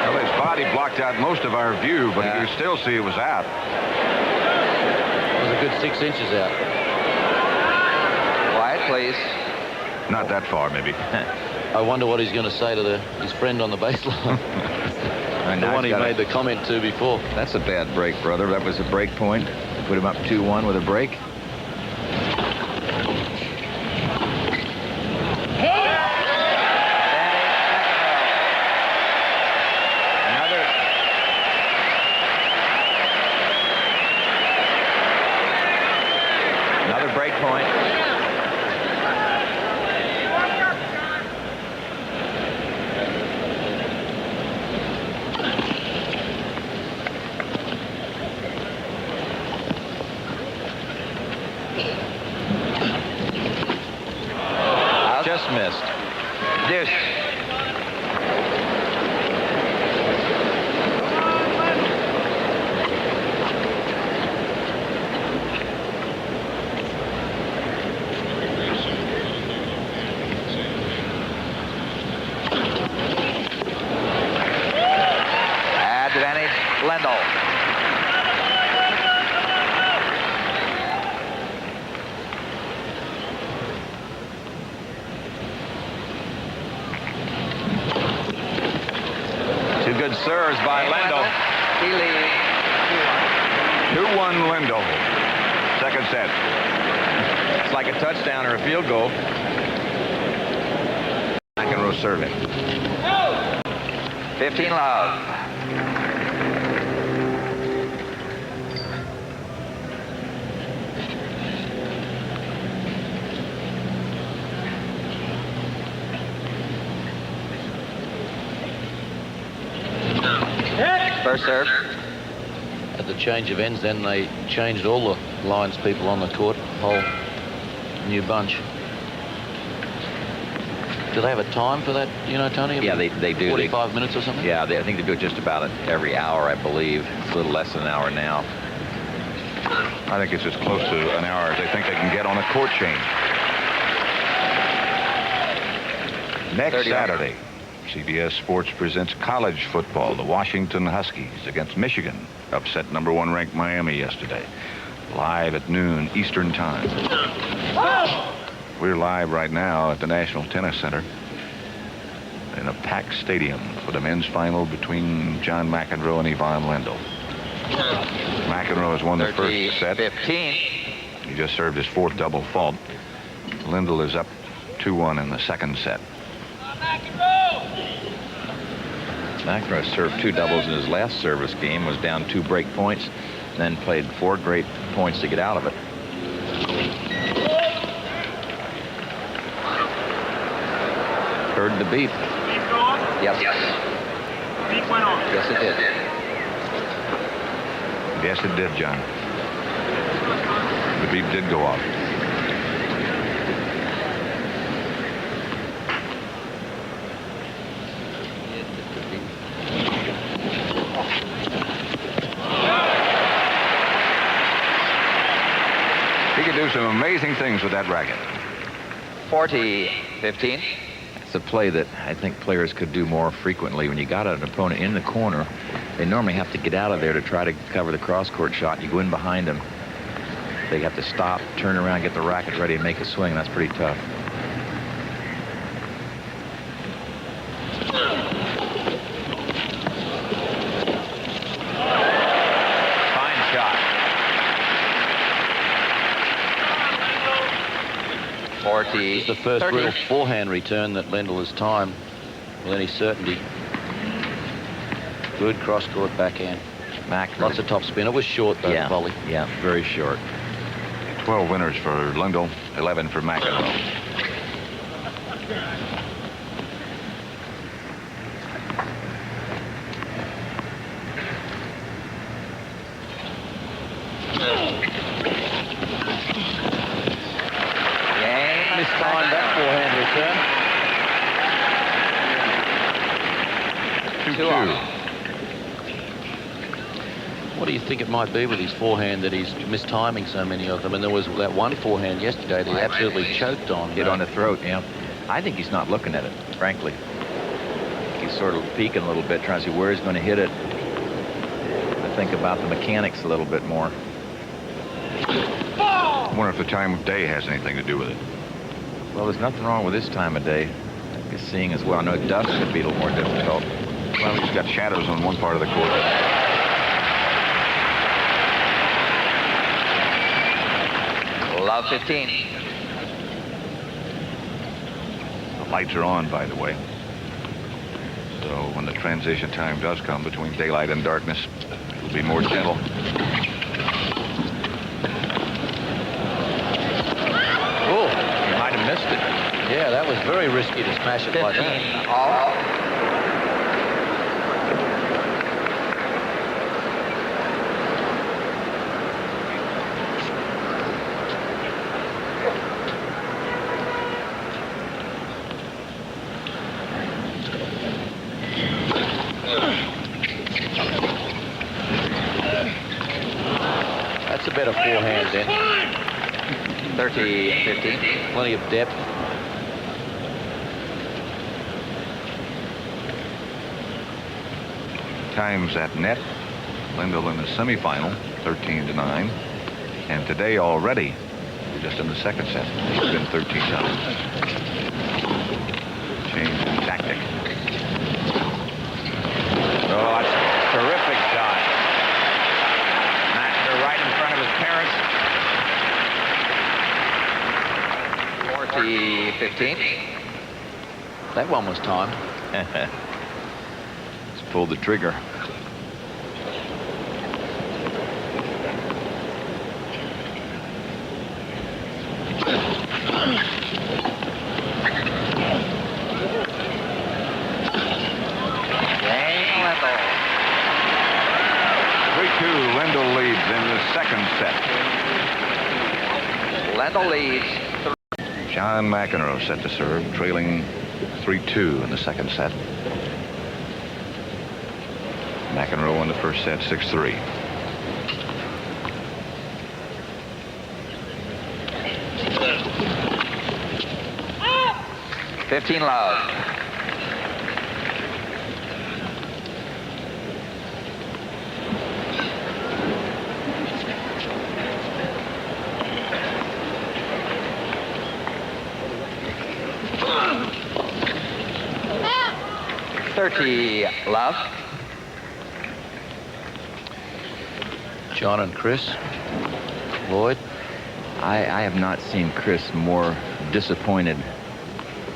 Well, his body blocked out most of our view, but you could still see it was out. It was a good 6 inches out. Quiet, please. Not that far, maybe. I wonder what he's going to say to his friend on the baseline. The one he made the comment to before. That's a bad break, brother. That was a break point. Put him up 2-1 with a break. Another break point. Just missed. Deuce. Advantage, Lendl. Two good serves by Lendl. He leads 2-1 Lendl. Second set. It's like a touchdown or a field goal. McEnroe serving. 15 love. First serve. At the change of ends, then they changed all the lines people on the court, whole new bunch. Do they have a time for that, you know, Tony? Yeah, they do. 45 minutes or something? Yeah, I think they do it just about every hour, I believe. It's a little less than an hour now. I think it's as close to an hour as they think they can get on a court change. Next Saturday, CBS Sports presents college football. The Washington Huskies against Michigan. Upset number 1 ranked Miami yesterday. Live at noon Eastern Time. We're live right now at the National Tennis Center in a packed stadium for the men's final between John McEnroe and Ivan Lendl. McEnroe has won the first set. 15. He just served his 4th double fault. Lendl is up 2-1 in the second set. McEnroe served 2 doubles in his last service game, was down 2 break points, then played 4 great points to get out of it. Heard the beep. Yes. Beep went off. Yes, it did. Yes, it did, John. The beep did go off. He could do some amazing things with that racket. 40-15. It's a play that I think players could do more frequently. When you got an opponent in the corner, they normally have to get out of there to try to cover the cross-court shot. You go in behind them. They have to stop, turn around, get the racket ready, and make a swing. That's pretty tough. 40. It's the first 30. real forehand return that Lendl has timed with any certainty. Good cross-court backhand. Lots of top spin. It was short, though, the volley. Yeah, very short. 12 winners for Lendl, 11 for McEnroe. Mistimed that forehand return. 2-2. What do you think it might be with his forehand that he's mistiming so many of them? And there was that one forehand yesterday that he absolutely choked on. Hit on the throat, yeah. I think he's not looking at it, frankly. He's sort of peeking a little bit, trying to see where he's going to hit it. I think about the mechanics a little bit more. I wonder if the time of day has anything to do with it. Well, there's nothing wrong with this time of day. It's seeing as well. I know dusk could be a little more difficult. Well, he's got shadows on one part of the court. Love 15. The lights are on, by the way. So when the transition time does come between daylight and darkness, it'll be more gentle. Oh, he might have missed it. Yeah, that was very risky to smash it 15. like that. All. That's a better forehand then. 30-15. Plenty of depth. Times at net. Lendl in the semifinal, 13-9. And today already, just in the second set, it's been 13 times. Change in tactic. Oh, that's a terrific shot. They're right in front of his parents. 40-15. That one was timed. Just pulled the trigger. Lendl leads in the second set. Lendl leads. John McEnroe set to serve, trailing 3-2 in the second set. McEnroe in the first set, 6-3. $15 love. Love. John and Chris. Lloyd. I have not seen Chris more disappointed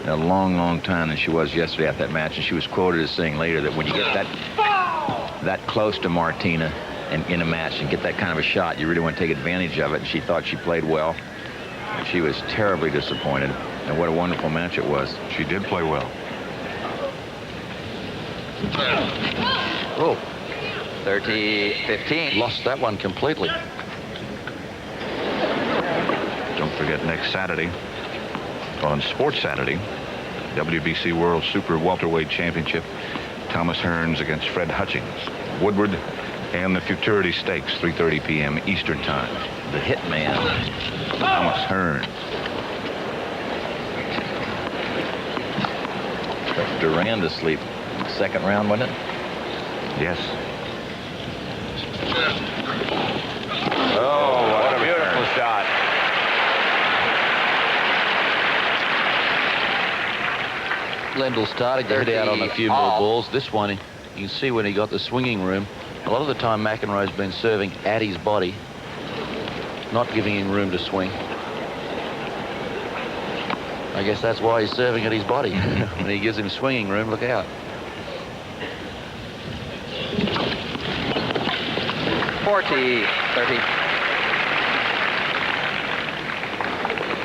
in a long, long time than she was yesterday at that match. And she was quoted as saying later that when you get that close to Martina and in a match and get that kind of a shot, you really want to take advantage of it. And she thought she played well. And she was terribly disappointed. And what a wonderful match it was. She did play well. Oh, 30-15. lost that one completely. Don't forget next Saturday, on Sports Saturday, WBC World Super Welterweight Championship, Thomas Hearns against Fred Hutchings. Woodward and the Futurity Stakes, 3:30 p.m. Eastern Time. The hitman, Thomas Hearns. Duran to sleep. Second round, wasn't it? Yes. Oh, what a beautiful shot. Lendl started to hit out on a few more balls. This one, you can see when he got the swinging room, a lot of the time McEnroe's been serving at his body, not giving him room to swing. I guess that's why he's serving at his body. When he gives him swinging room, look out. 40-30.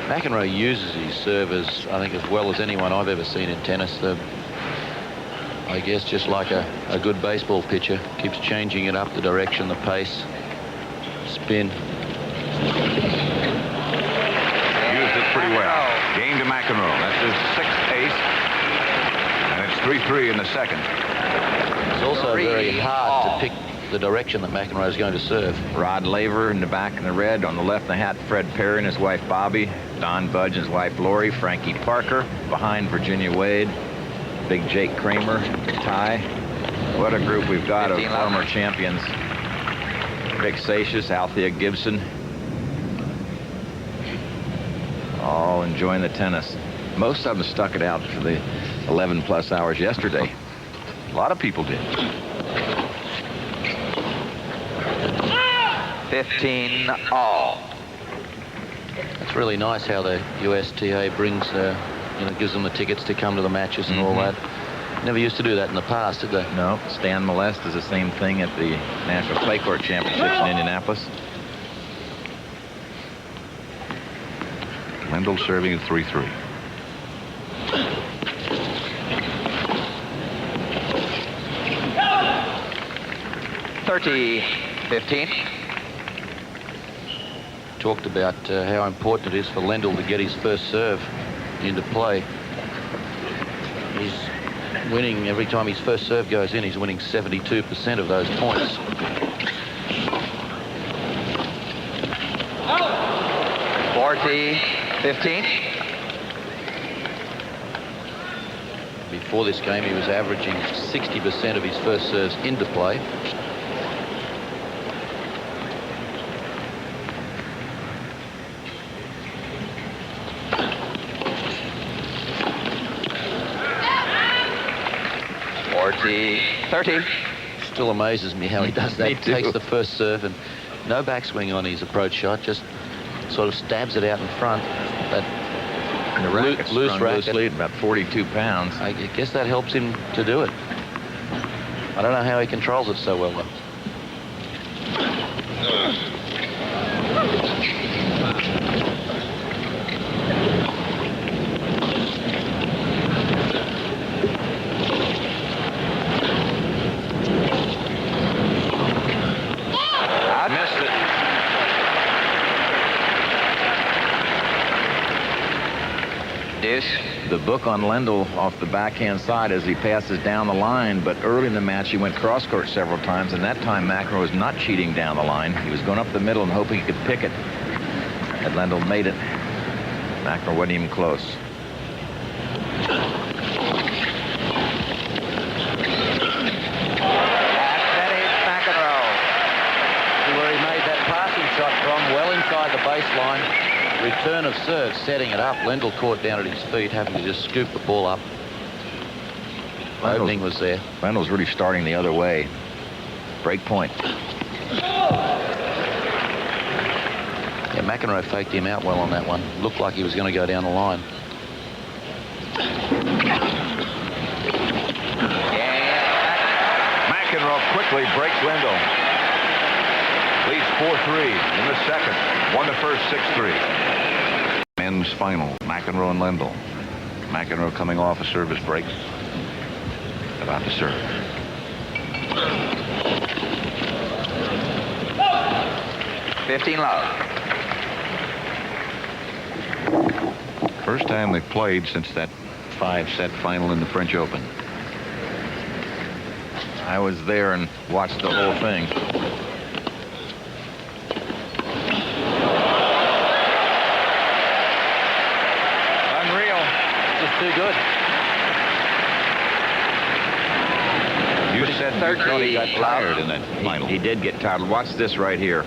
McEnroe uses his serve as, I think, as well as anyone I've ever seen in tennis. I guess just like a good baseball pitcher, keeps changing it up, the direction, the pace, spin. Used it pretty well. Game to McEnroe. That's his 6th ace. And it's 3-3 in the second. It's also very hard to pick the direction that McEnroe is going to serve. Rod Laver in the back in the red. On the left in the hat, Fred Perry and his wife Bobby. Don Budge and his wife Lori. Frankie Parker. Behind, Virginia Wade. Big Jake Kramer. Ty. What a group we've got of former champions. Vic Satius, Althea Gibson. All enjoying the tennis. Most of them stuck it out for the 11+ hours yesterday. A lot of people did. 15 all. It's really nice how the USTA brings, gives them the tickets to come to the matches and all that. Never used to do that in the past, did they? No. Stan Molest does the same thing at the National Clay Court Championships in Indianapolis. Lendl serving at 3-3. $30-15. Talked about how important it is for Lendl to get his first serve into play. He's winning every time his first serve goes in. He's winning 72% of those points. $40-15. Before this game, he was averaging 60% of his first serves into play. $40-30. Still amazes me how he does that. He takes the first serve and no backswing on his approach shot, just sort of stabs it out in front. That The racket's loose strung racket. loosely at about 42 pounds. I guess that helps him to do it. I don't know how he controls it so well, though. Missed it. Deuce. The book on Lendl off the backhand side as he passes down the line, but early in the match he went cross court several times, and that time McEnroe was not cheating down the line. He was going up the middle and hoping he could pick it. Had Lendl made it, McEnroe wasn't even close. Where he made that passing shot from, well inside the baseline. Return of serve, setting it up. Lendl caught down at his feet, having to just scoop the ball up. Opening was there. Lendl's really starting the other way. Break point. Yeah, McEnroe faked him out well on that one. Looked like he was going to go down the line. McEnroe quickly breaks Lendl. Leads 4-3 in the second. Won the first 6-3. Men's final, McEnroe and Lendl. McEnroe coming off a service break. About to serve. $15. First time they've played since that 5-set final in the French Open. I was there and watched the whole thing. Too good. You said you thought he got tired in that final. He did get tired. Watch this right here.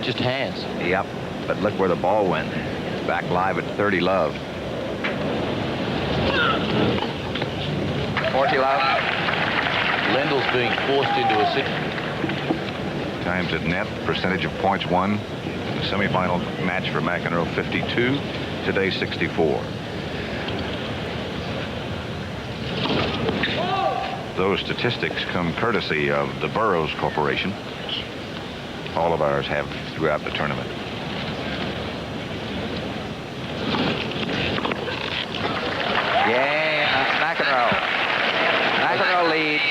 Just hands. Yep. But look where the ball went. It's back live at 30 love. 40 love. Lendl's being forced into a six. Times at net, percentage of points won. The semifinal match for McEnroe, 52. Today, 64. Those statistics come courtesy of the Burroughs Corporation. All of ours have throughout the tournament. McEnroe. McEnroe leads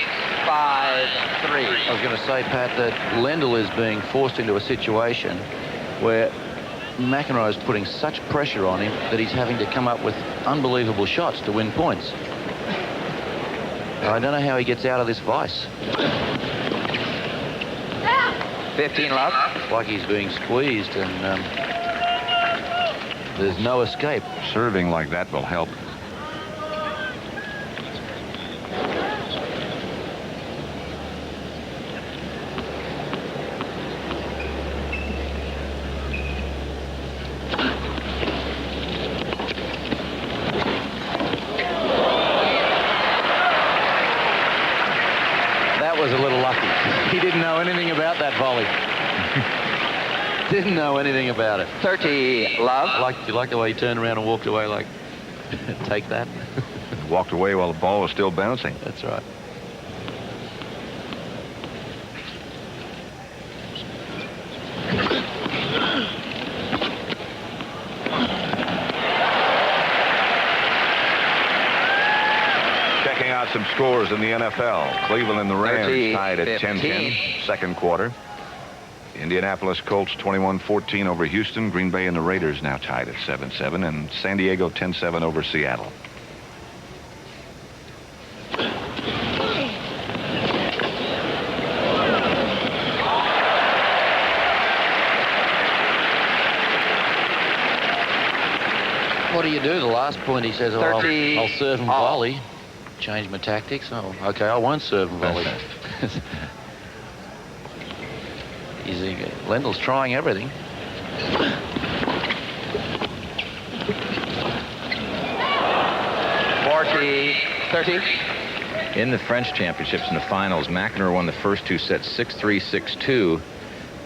5-3. I was going to say, Pat, that Lendl is being forced into a situation where McEnroe is putting such pressure on him that he's having to come up with unbelievable shots to win points. I don't know how he gets out of this vice. 15 love. It's like he's being squeezed and there's no escape. Serving like that will help. Was a little lucky. He didn't know anything about that volley. Didn't know anything about it. 30 love. You like the way he turned around and walked away like, take that? Walked away while the ball was still bouncing. That's right. Some scores in the NFL. Cleveland and the Rams tied at 10-10, second quarter. Indianapolis Colts 21-14 over Houston. Green Bay and the Raiders now tied at 7-7, and San Diego 10-7 over Seattle. What do you do? The last point he says, oh, I'll serve him volley. Change my tactics. Oh, okay, I won't serve him volley. Lendl's trying everything. 40-30. In the French championships in the finals, McEnroe won the first two sets 6-3, 6-2,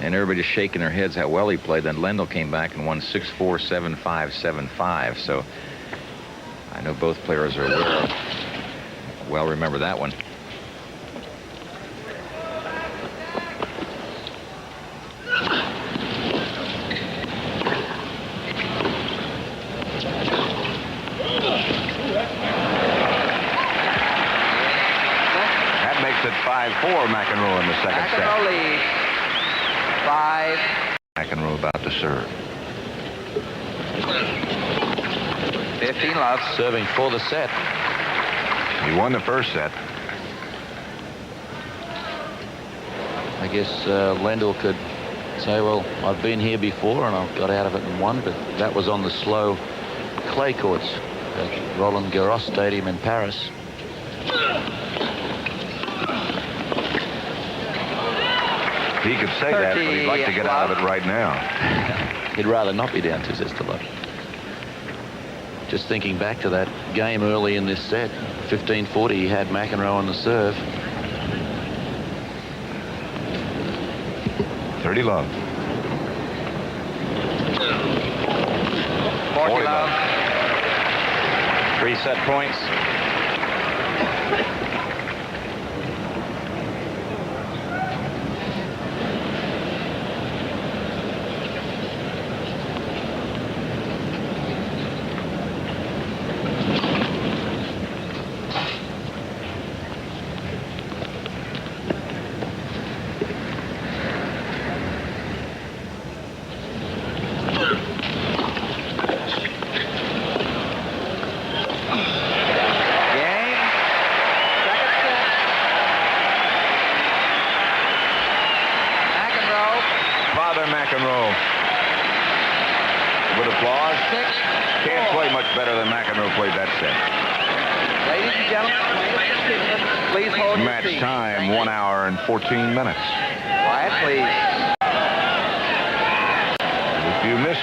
and everybody just shaking their heads how well he played. Then Lendl came back and won 6-4, 7-5, 7-5. So I know both players are aware of. Well, remember that one. That makes it 5-4 McEnroe in the second set. McEnroe leads 5. McEnroe about to serve. 15 love. Serving for the set. He won the first set. I guess Lendl could say, well, I've been here before and I've got out of it and won, but that was on the slow clay courts at Roland Garros Stadium in Paris. He could say that, but he'd like to get out of it right now. He'd rather not be down 2-6. Just thinking back to that game early in this set, 15-40, he had McEnroe on the serve. 30 love. 40 love. 3 set points. McEnroe with applause. Can't play much better than McEnroe played that set. Ladies and gentlemen, please hold your Match seats. time, 1 hour and 14 minutes. Quiet, please. If you missed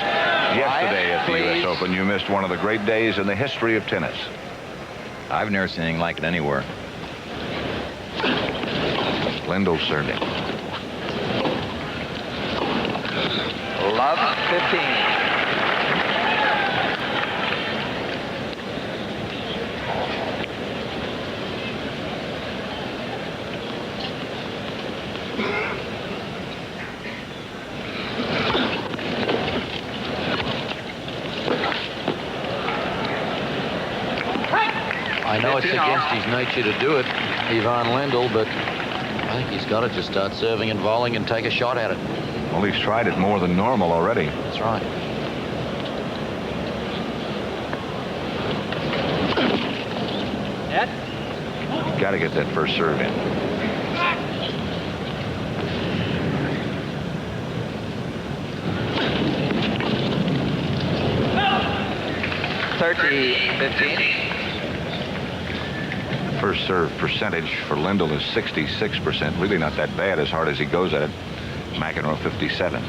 yesterday at the U.S. Open, you missed one of the great days in the history of tennis. I've never seen anything like it anywhere. Lendl serving. Love 15. I know it's against his nature to do it, Ivan Lendl, but I think he's got to just start serving and volleying and take a shot at it. Well, he's tried it more than normal already. That's right. Got to get that first serve in. First serve percentage for Lendl is 66%. Really not that bad as hard as he goes at it. McEnroe 57.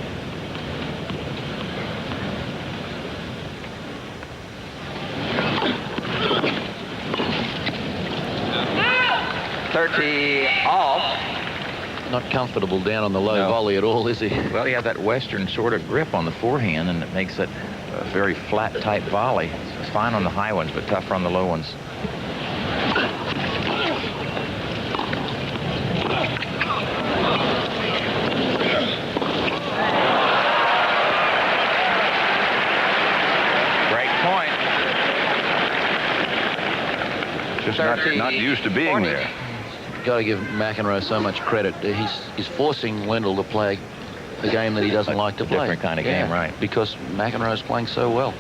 Not comfortable down on the low volley at all, is he? Well, he has that Western sort of grip on the forehand, and it makes it a very flat, tight volley. It's fine on the high ones, but tougher on the low ones. Great point. Just not used to being there. Got to give McEnroe so much credit. He's forcing Lendl to play a game that he doesn't like to play. Different kind of game, right? Because McEnroe's playing so well.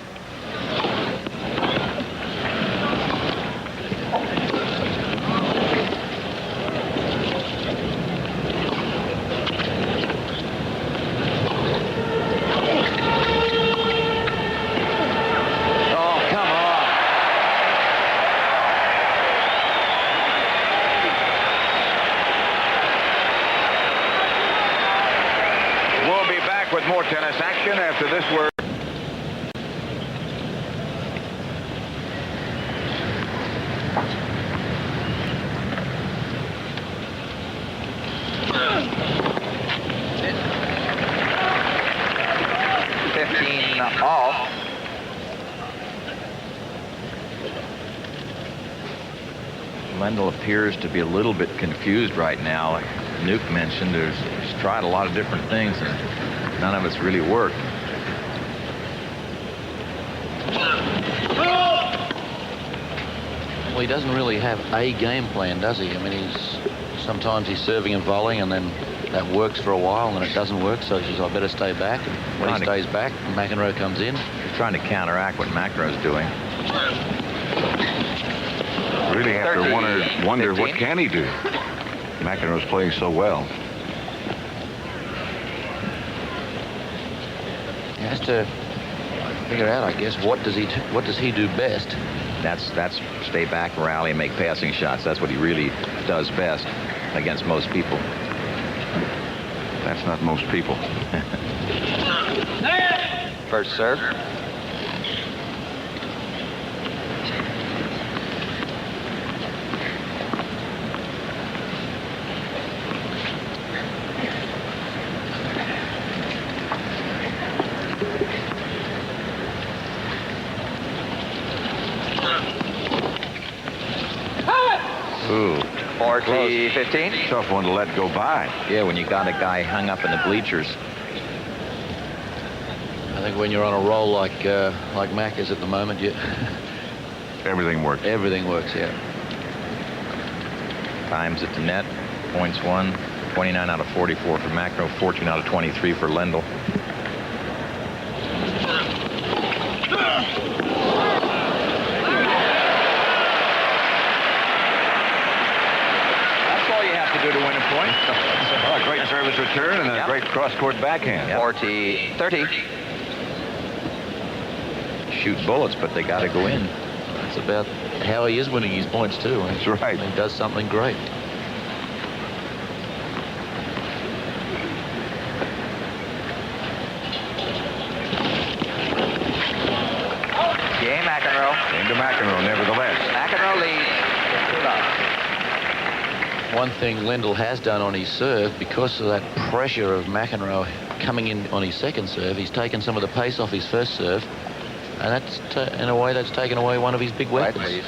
With more tennis action after this word. Lendl appears to be a little bit confused right now. Like Nuke mentioned, he's tried a lot of different things, and none of it's really worked. Well, he doesn't really have a game plan, does he? I mean, sometimes he's serving and volleying, and then that works for a while, and then it doesn't work, so he says, I better stay back. And when he stays back, McEnroe comes in. He's trying to counteract what McEnroe's doing. Really have to wonder what can he do? McEnroe's playing so well. He has to figure out, I guess, what does he do best? That's stay back, rally, and make passing shots. That's what he really does best against most people. That's not most people. First serve. Ooh. 40-15. Tough one to let go by. Yeah, when you got a guy hung up in the bleachers. I think when you're on a roll like Mac is at the moment, Everything works. everything works, yeah. Times at the net. Points won. 29 out of 44 for McEnroe. 14 out of 23 for Lendl. To win a point. Oh, a great service return and a great cross-court backhand. 40-30. Shoot bullets, but they got to go in. That's about how he is winning his points, too. That's right. He does something great. Game McEnroe. Game to McEnroe, nevertheless. McEnroe leads. One thing Lendl has done on his serve, because of that pressure of McEnroe coming in on his second serve, he's taken some of the pace off his first serve, and that's in a way that's taken away one of his big weapons. Right,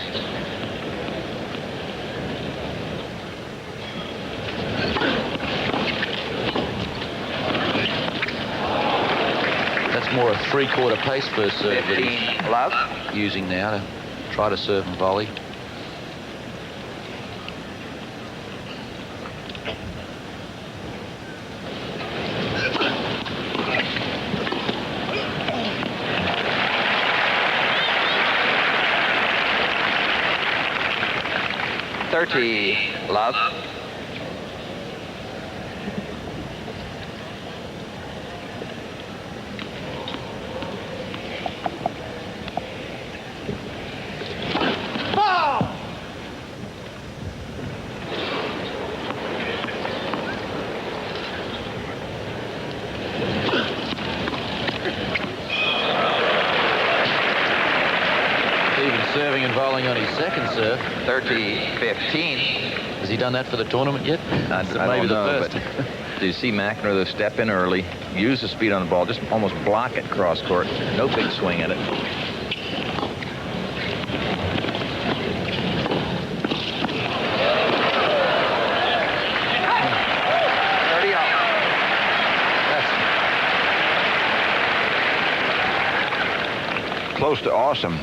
That's more a three-quarter pace first serve that 15 love. he's using now to try to serve and volley. 30, love. Serving and bowling on his second serve. 30-15. Has he done that for the tournament yet? I Maybe don't know, but do you see McEnroe step in early, use the speed on the ball, just almost block it cross court. No big swing at it. Close to awesome.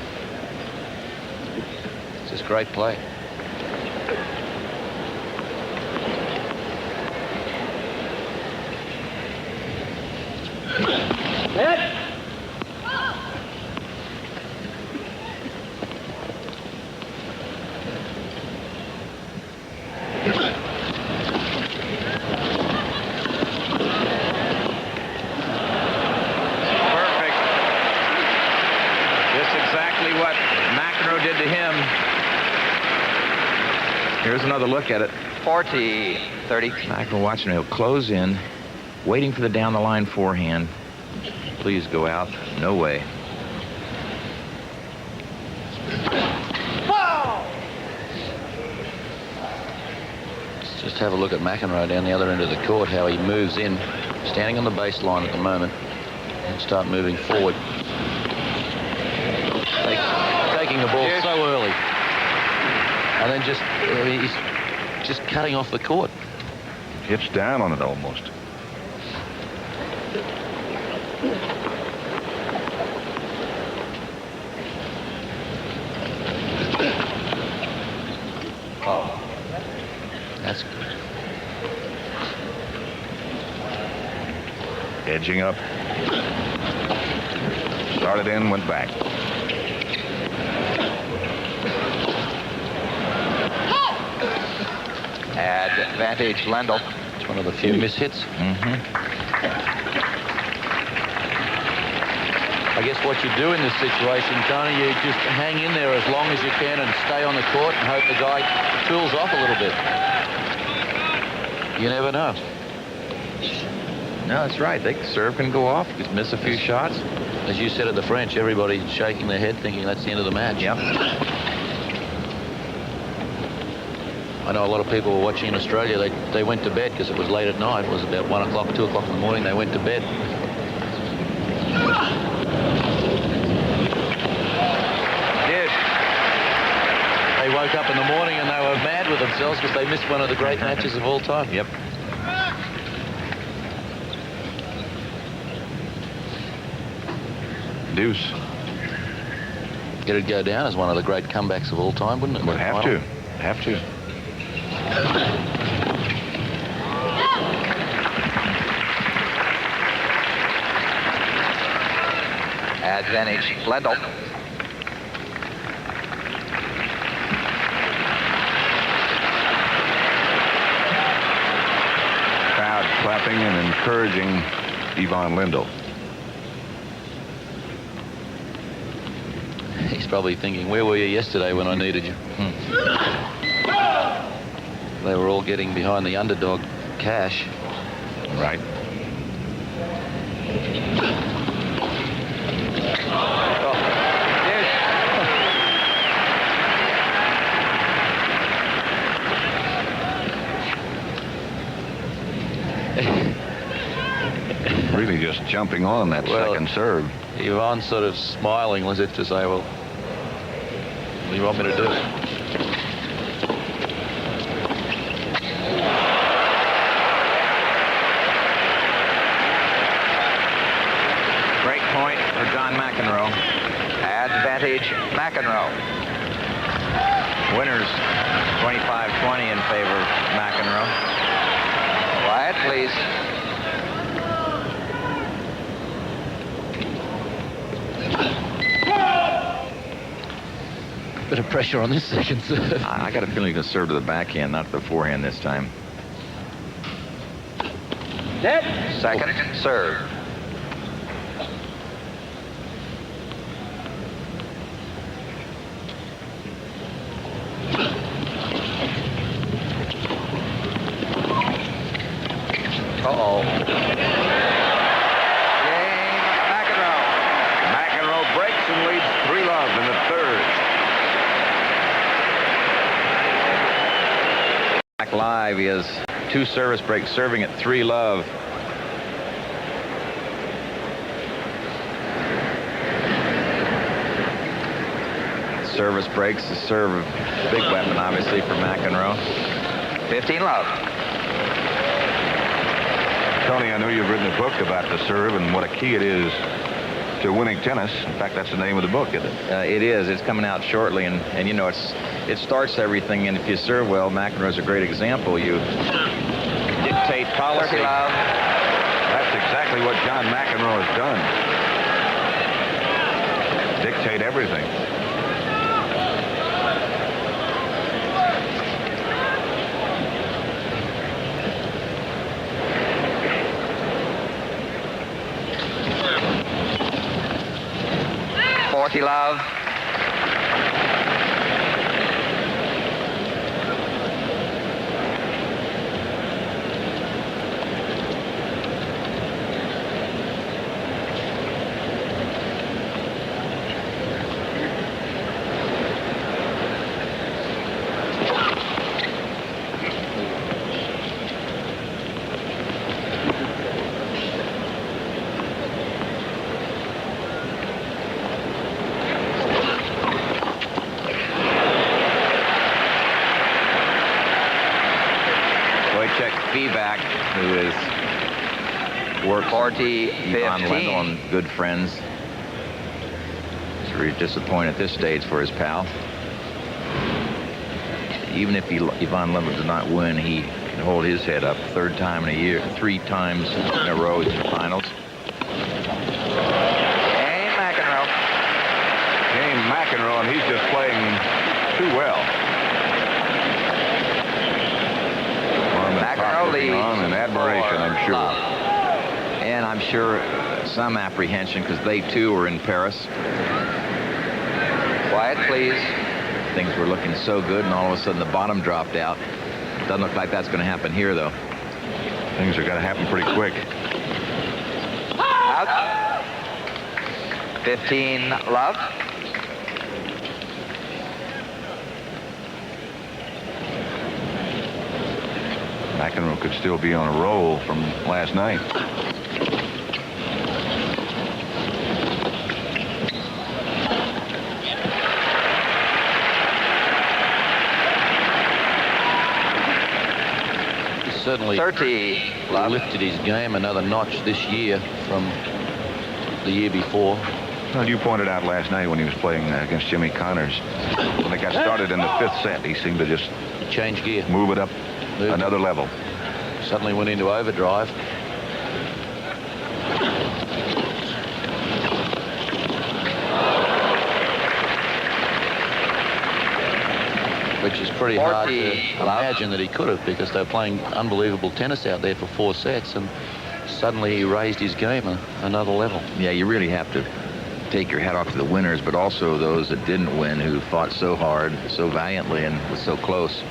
It's just great play. What McEnroe did to him. Here's another look at it. 40-30. McEnroe watching him. He'll close in, waiting for the down the line forehand. Please go out. No way. Let's just have a look at McEnroe down the other end of the court, how he moves in, standing on the baseline at the moment, and start moving forward. Taking the ball so early, and then he's just cutting off the court. Hits down on it almost. Oh, that's Edging up. Started in, went back. Advantage, Lendl. It's one of the few mishits. I guess what you do in this situation, Tony, you just hang in there as long as you can and stay on the court and hope the guy tools off a little bit. You never know. No, that's right. They serve can go off. Just miss a few shots. As you said at the French, everybody's shaking their head thinking that's the end of the match. Yep. I know a lot of people were watching in Australia. They went to bed because it was late at night. It was about 1 o'clock, 2 o'clock in the morning. They went to bed. They woke up in the morning and they were mad with themselves because they missed one of the great matches of all time. Yep. Deuce. It'd go down as one of the great comebacks of all time, wouldn't it? Would have to. Have to. Advantage, Lendl. Crowd clapping and encouraging Ivan Lendl. He's probably thinking, where were you yesterday when I needed you? They were all getting behind the underdog Cash. Right. Really just jumping on that second serve. Ivan's sort of smiling as if to say, well, what do you want me to do? Great point for John McEnroe. Advantage, McEnroe. Winners 25-20 in favor of McEnroe. Quiet, please. bit of pressure on this second serve. I got a feeling he's going to serve to the backhand, not to the forehand this time. Second serve. Uh-oh. Game, McEnroe. McEnroe breaks and leads 3-love in the third. Back live, he has 2 service breaks, serving at 3-love. Service breaks, the serve, a big weapon, obviously, for McEnroe. 15-love. Tony, I know you've written a book about the serve and what a key it is to winning tennis. In fact, that's the name of the book, isn't it? It is. It's coming out shortly, and you know, it starts everything. And if you serve well, McEnroe's a great example. You dictate policy. That's exactly what John McEnroe has done. Dictate everything. Love. Feedback, who is worked 40-15. Lendl and good friends. He's really disappointed at this stage for his pal. Even if Ivan Lendl does not win, he can hold his head up. 3rd time in a year, 3 times in a row in finals. Game McEnroe. Game McEnroe, and he's just playing too well. McEnroe leads. And admiration, I'm sure. And I'm sure some apprehension because they too were in Paris. Quiet, please. Things were looking so good, and all of a sudden the bottom dropped out. Doesn't look like that's going to happen here, though. Things are going to happen pretty quick. Out. 15-love. McEnroe could still be on a roll from last night. He certainly 30 lifted his game another notch this year from the year before. Well, you pointed out last night when he was playing against Jimmy Connors, when they got started in the 5th set, he seemed to just Change gear. move it up another level. Suddenly went into overdrive. Which is pretty hard to imagine that he could have, because they're playing unbelievable tennis out there for 4 sets, and suddenly he raised his game another level. Yeah, you really have to take your hat off to the winners, but also those that didn't win, who fought so hard, so valiantly, and was so close.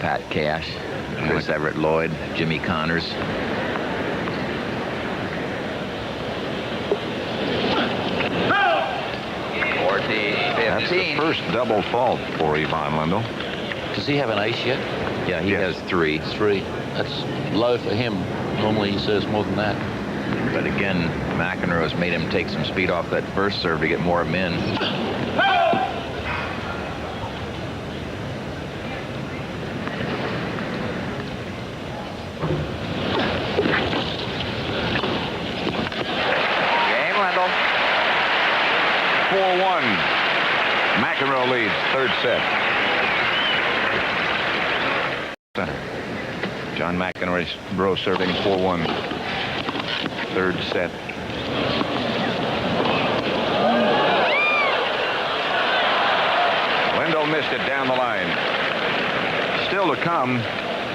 Pat Cash, Chris Everett Lloyd, Jimmy Connors. 40-15. That's the first double fault for Ivan Lendl. Does he have an ace yet? Yeah, he has 3. 3. That's low for him. Normally he serves more than that. But again, McEnroe has made him take some speed off that first serve to get more of them in. Game Lendl. 4-1. McEnroe leads 3rd set. John McEnroe serving 4-1. 3rd set. missed it down the line. Still to come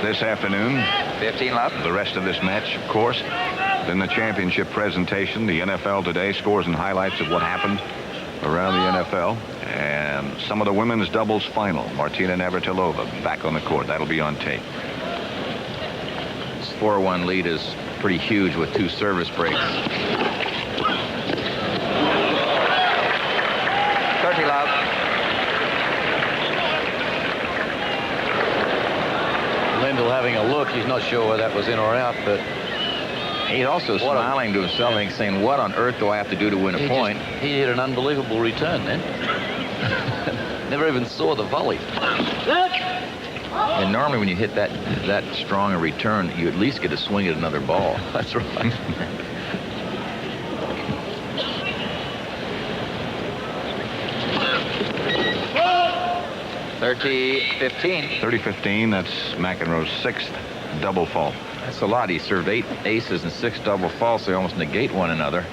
this afternoon. 15 left. The rest of this match, of course. Then the championship presentation, the NFL Today, scores and highlights of what happened around the NFL. And some of the women's doubles final. Martina Navratilova back on the court. That'll be on tape. This 4-1 lead is pretty huge with 2 service breaks. 30 love. Lendl having a look. He's not sure whether that was in or out, but he's also smiling to himself and saying, what on earth do I have to do to win a point? He hit an unbelievable return then. Never even saw the volley. And normally when you hit that strong a return, you at least get a swing at another ball. That's right. 30-15. 30-15. That's McEnroe's 6th double fault. That's a lot. He served 8 aces and 6 double faults. They almost negate one another.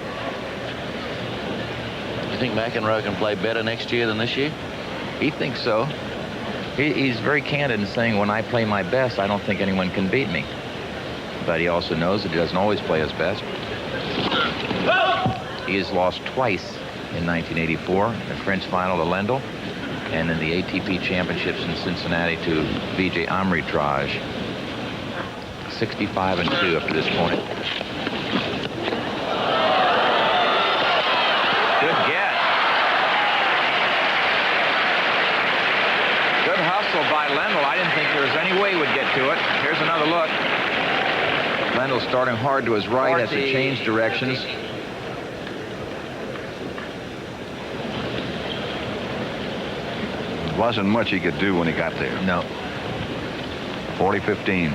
You think McEnroe can play better next year than this year? He thinks so. He's very candid in saying, when I play my best, I don't think anyone can beat me. But he also knows that he doesn't always play his best. He has lost twice in 1984, the French final to Lendl, and in the ATP Championships in Cincinnati to Vijay Amritraj. 65-2 up to this point. Good get. Good hustle by Lendl. I didn't think there was any way he would get to it. Here's another look. Lendl starting hard to his right, has to change directions. Wasn't much he could do when he got there. No. 40-15.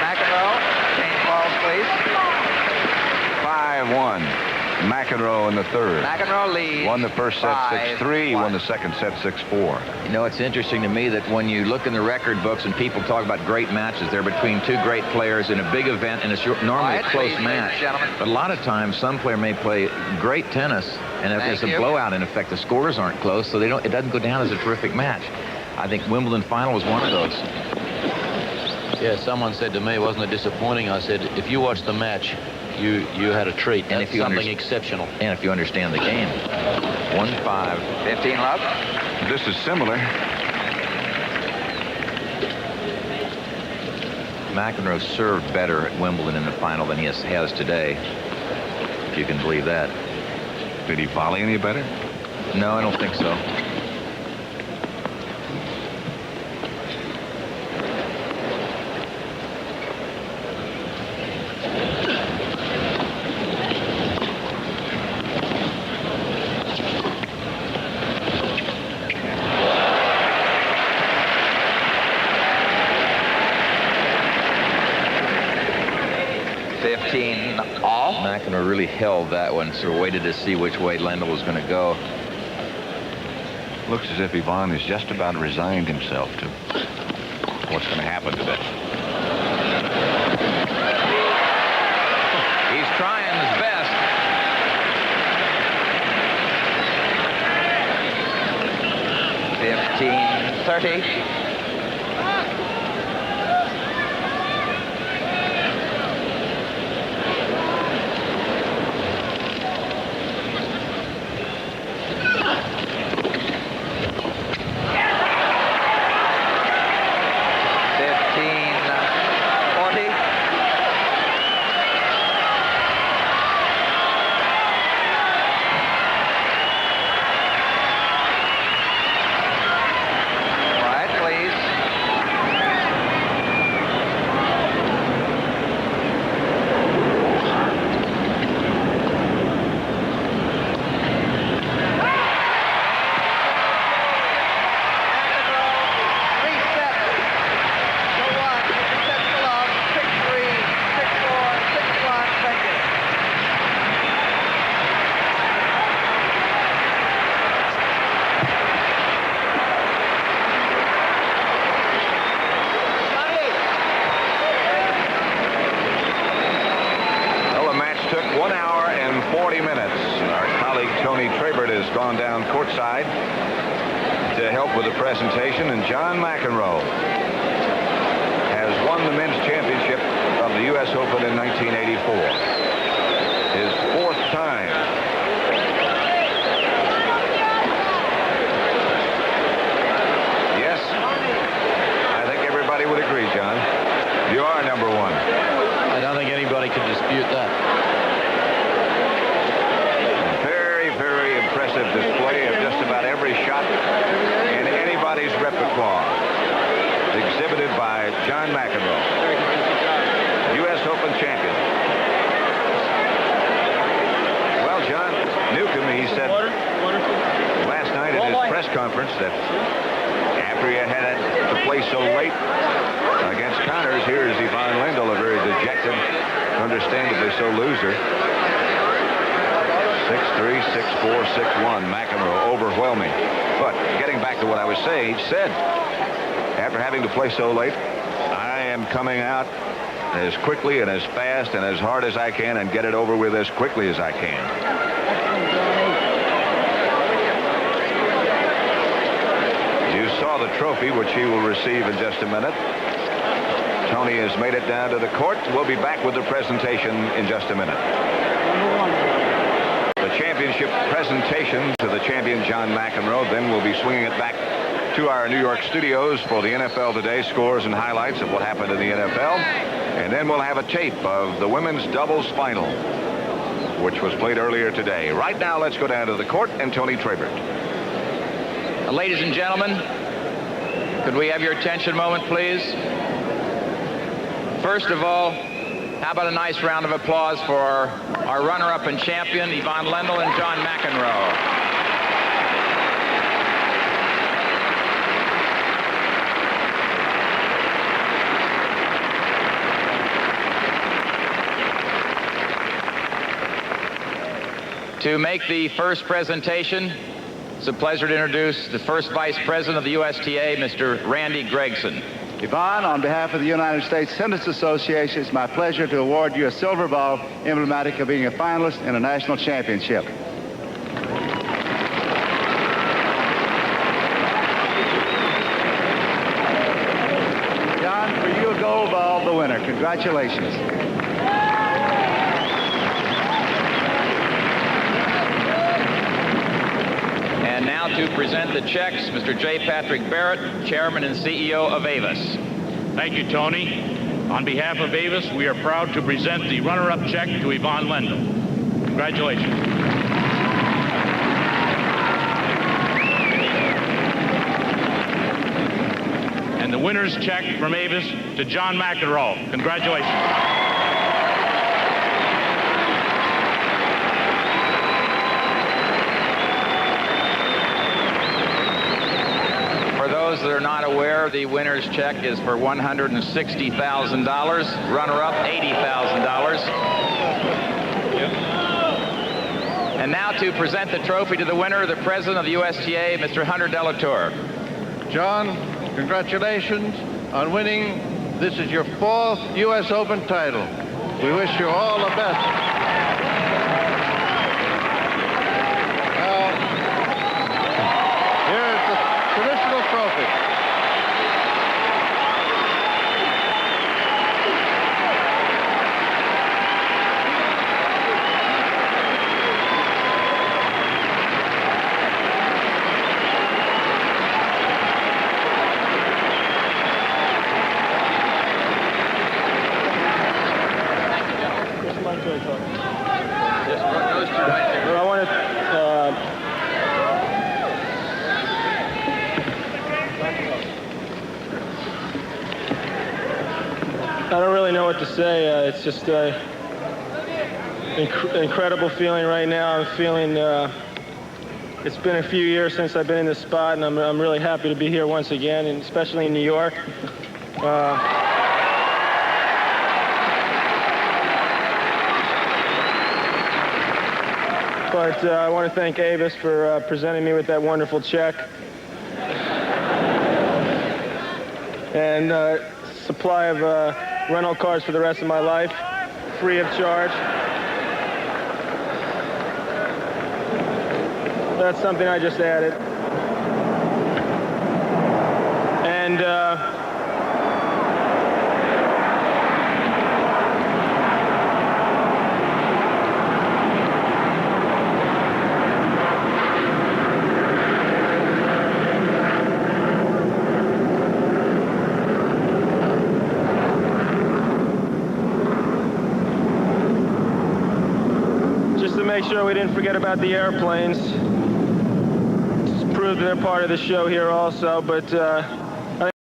McEnroe, change balls, please. 5-1. McEnroe in the third. McEnroe leads. Won the first set 6-3. Won the second set 6-4. You know, it's interesting to me that when you look in the record books and people talk about great matches, they're between 2 great players in a big event, and it's normally a close match. But a lot of times, some player may play great tennis, and if there's a blowout, in effect, the scores aren't close, so it doesn't go down as a terrific match. I think Wimbledon final was one of those. Yeah, someone said to me, wasn't it disappointing? I said, if you watch the match, you had a treat. And if you something exceptional. And if you understand the game. 1-5. 15 love. This is similar. McEnroe served better at Wimbledon in the final than he has today, if you can believe that. Did he volley any better? No, I don't think so. McEnroe really held that one, so waited to see which way Lendl was going to go. Looks as if Ivan has just about resigned himself to what's going to happen today. He's trying his best. $15-30. Tony Trabert has gone down courtside to help with the presentation, and John McEnroe has won the men's championship of the U.S. Open in 1984. His fourth time. Yes, I think everybody would agree, John. You are number one. I don't think anybody could dispute that. Very, very impressive display of just about every shot in anybody's repertoire, exhibited by John McEnroe, U.S. Open champion. Well, John Newcomb, he said last night at his press conference that after he had to play so late against Connors, here is Ivan Lendl, a very dejected, understandably so loser. 6-3, 6-4, 6-1. McEnroe overwhelming. But getting back to what I was saying, he said, after having to play so late, I am coming out as quickly and as fast and as hard as I can and get it over with as quickly as I can. You saw the trophy, which he will receive in just a minute. Tony has made it down to the court. We'll be back with the presentation in just a minute. The championship presentation to the champion John McEnroe. Then we'll be swinging it back to our New York studios for the NFL Today scores and highlights of what happened in the NFL. And then we'll have a tape of the women's doubles final, which was played earlier today. Right now, let's go down to the court and Tony Trabert. Ladies and gentlemen, could we have your attention a moment, please? First of all, how about a nice round of applause for our runner-up and champion, Ivan Lendl and John McEnroe. To make the first presentation, it's a pleasure to introduce the first Vice President of the USTA, Mr. Randy Gregson. Yvonne, on behalf of the United States Tennis Association, it's my pleasure to award you a silver ball emblematic of being a finalist in a national championship. John, for you, a gold ball, the winner. Congratulations. And now to present the checks, Mr. J. Patrick Barrett, Chairman and CEO of Avis. Thank you, Tony. On behalf of Avis, we are proud to present the runner-up check to Ivan Lendl. Congratulations. And the winner's check from Avis to John McEnroe. Congratulations. Those that are not aware, the winner's check is for $160,000. Runner-up, $80,000. And now to present the trophy to the winner, the president of the USTA, Mr. Hunter Delatour. John, congratulations on winning. This is your 4th U.S. Open title. We wish you all the best. Here's the traditional trophy. I want to I don't really know what to say. It's just an incredible feeling right now. I'm feeling it's been a few years since I've been in this spot, and I'm really happy to be here once again, and especially in New York. But I want to thank Avis for presenting me with that wonderful check. And supply of rental cars for the rest of my life, free of charge. That's something I just added. And just to make sure we didn't forget about the airplanes. It's proved they're part of the show here also, but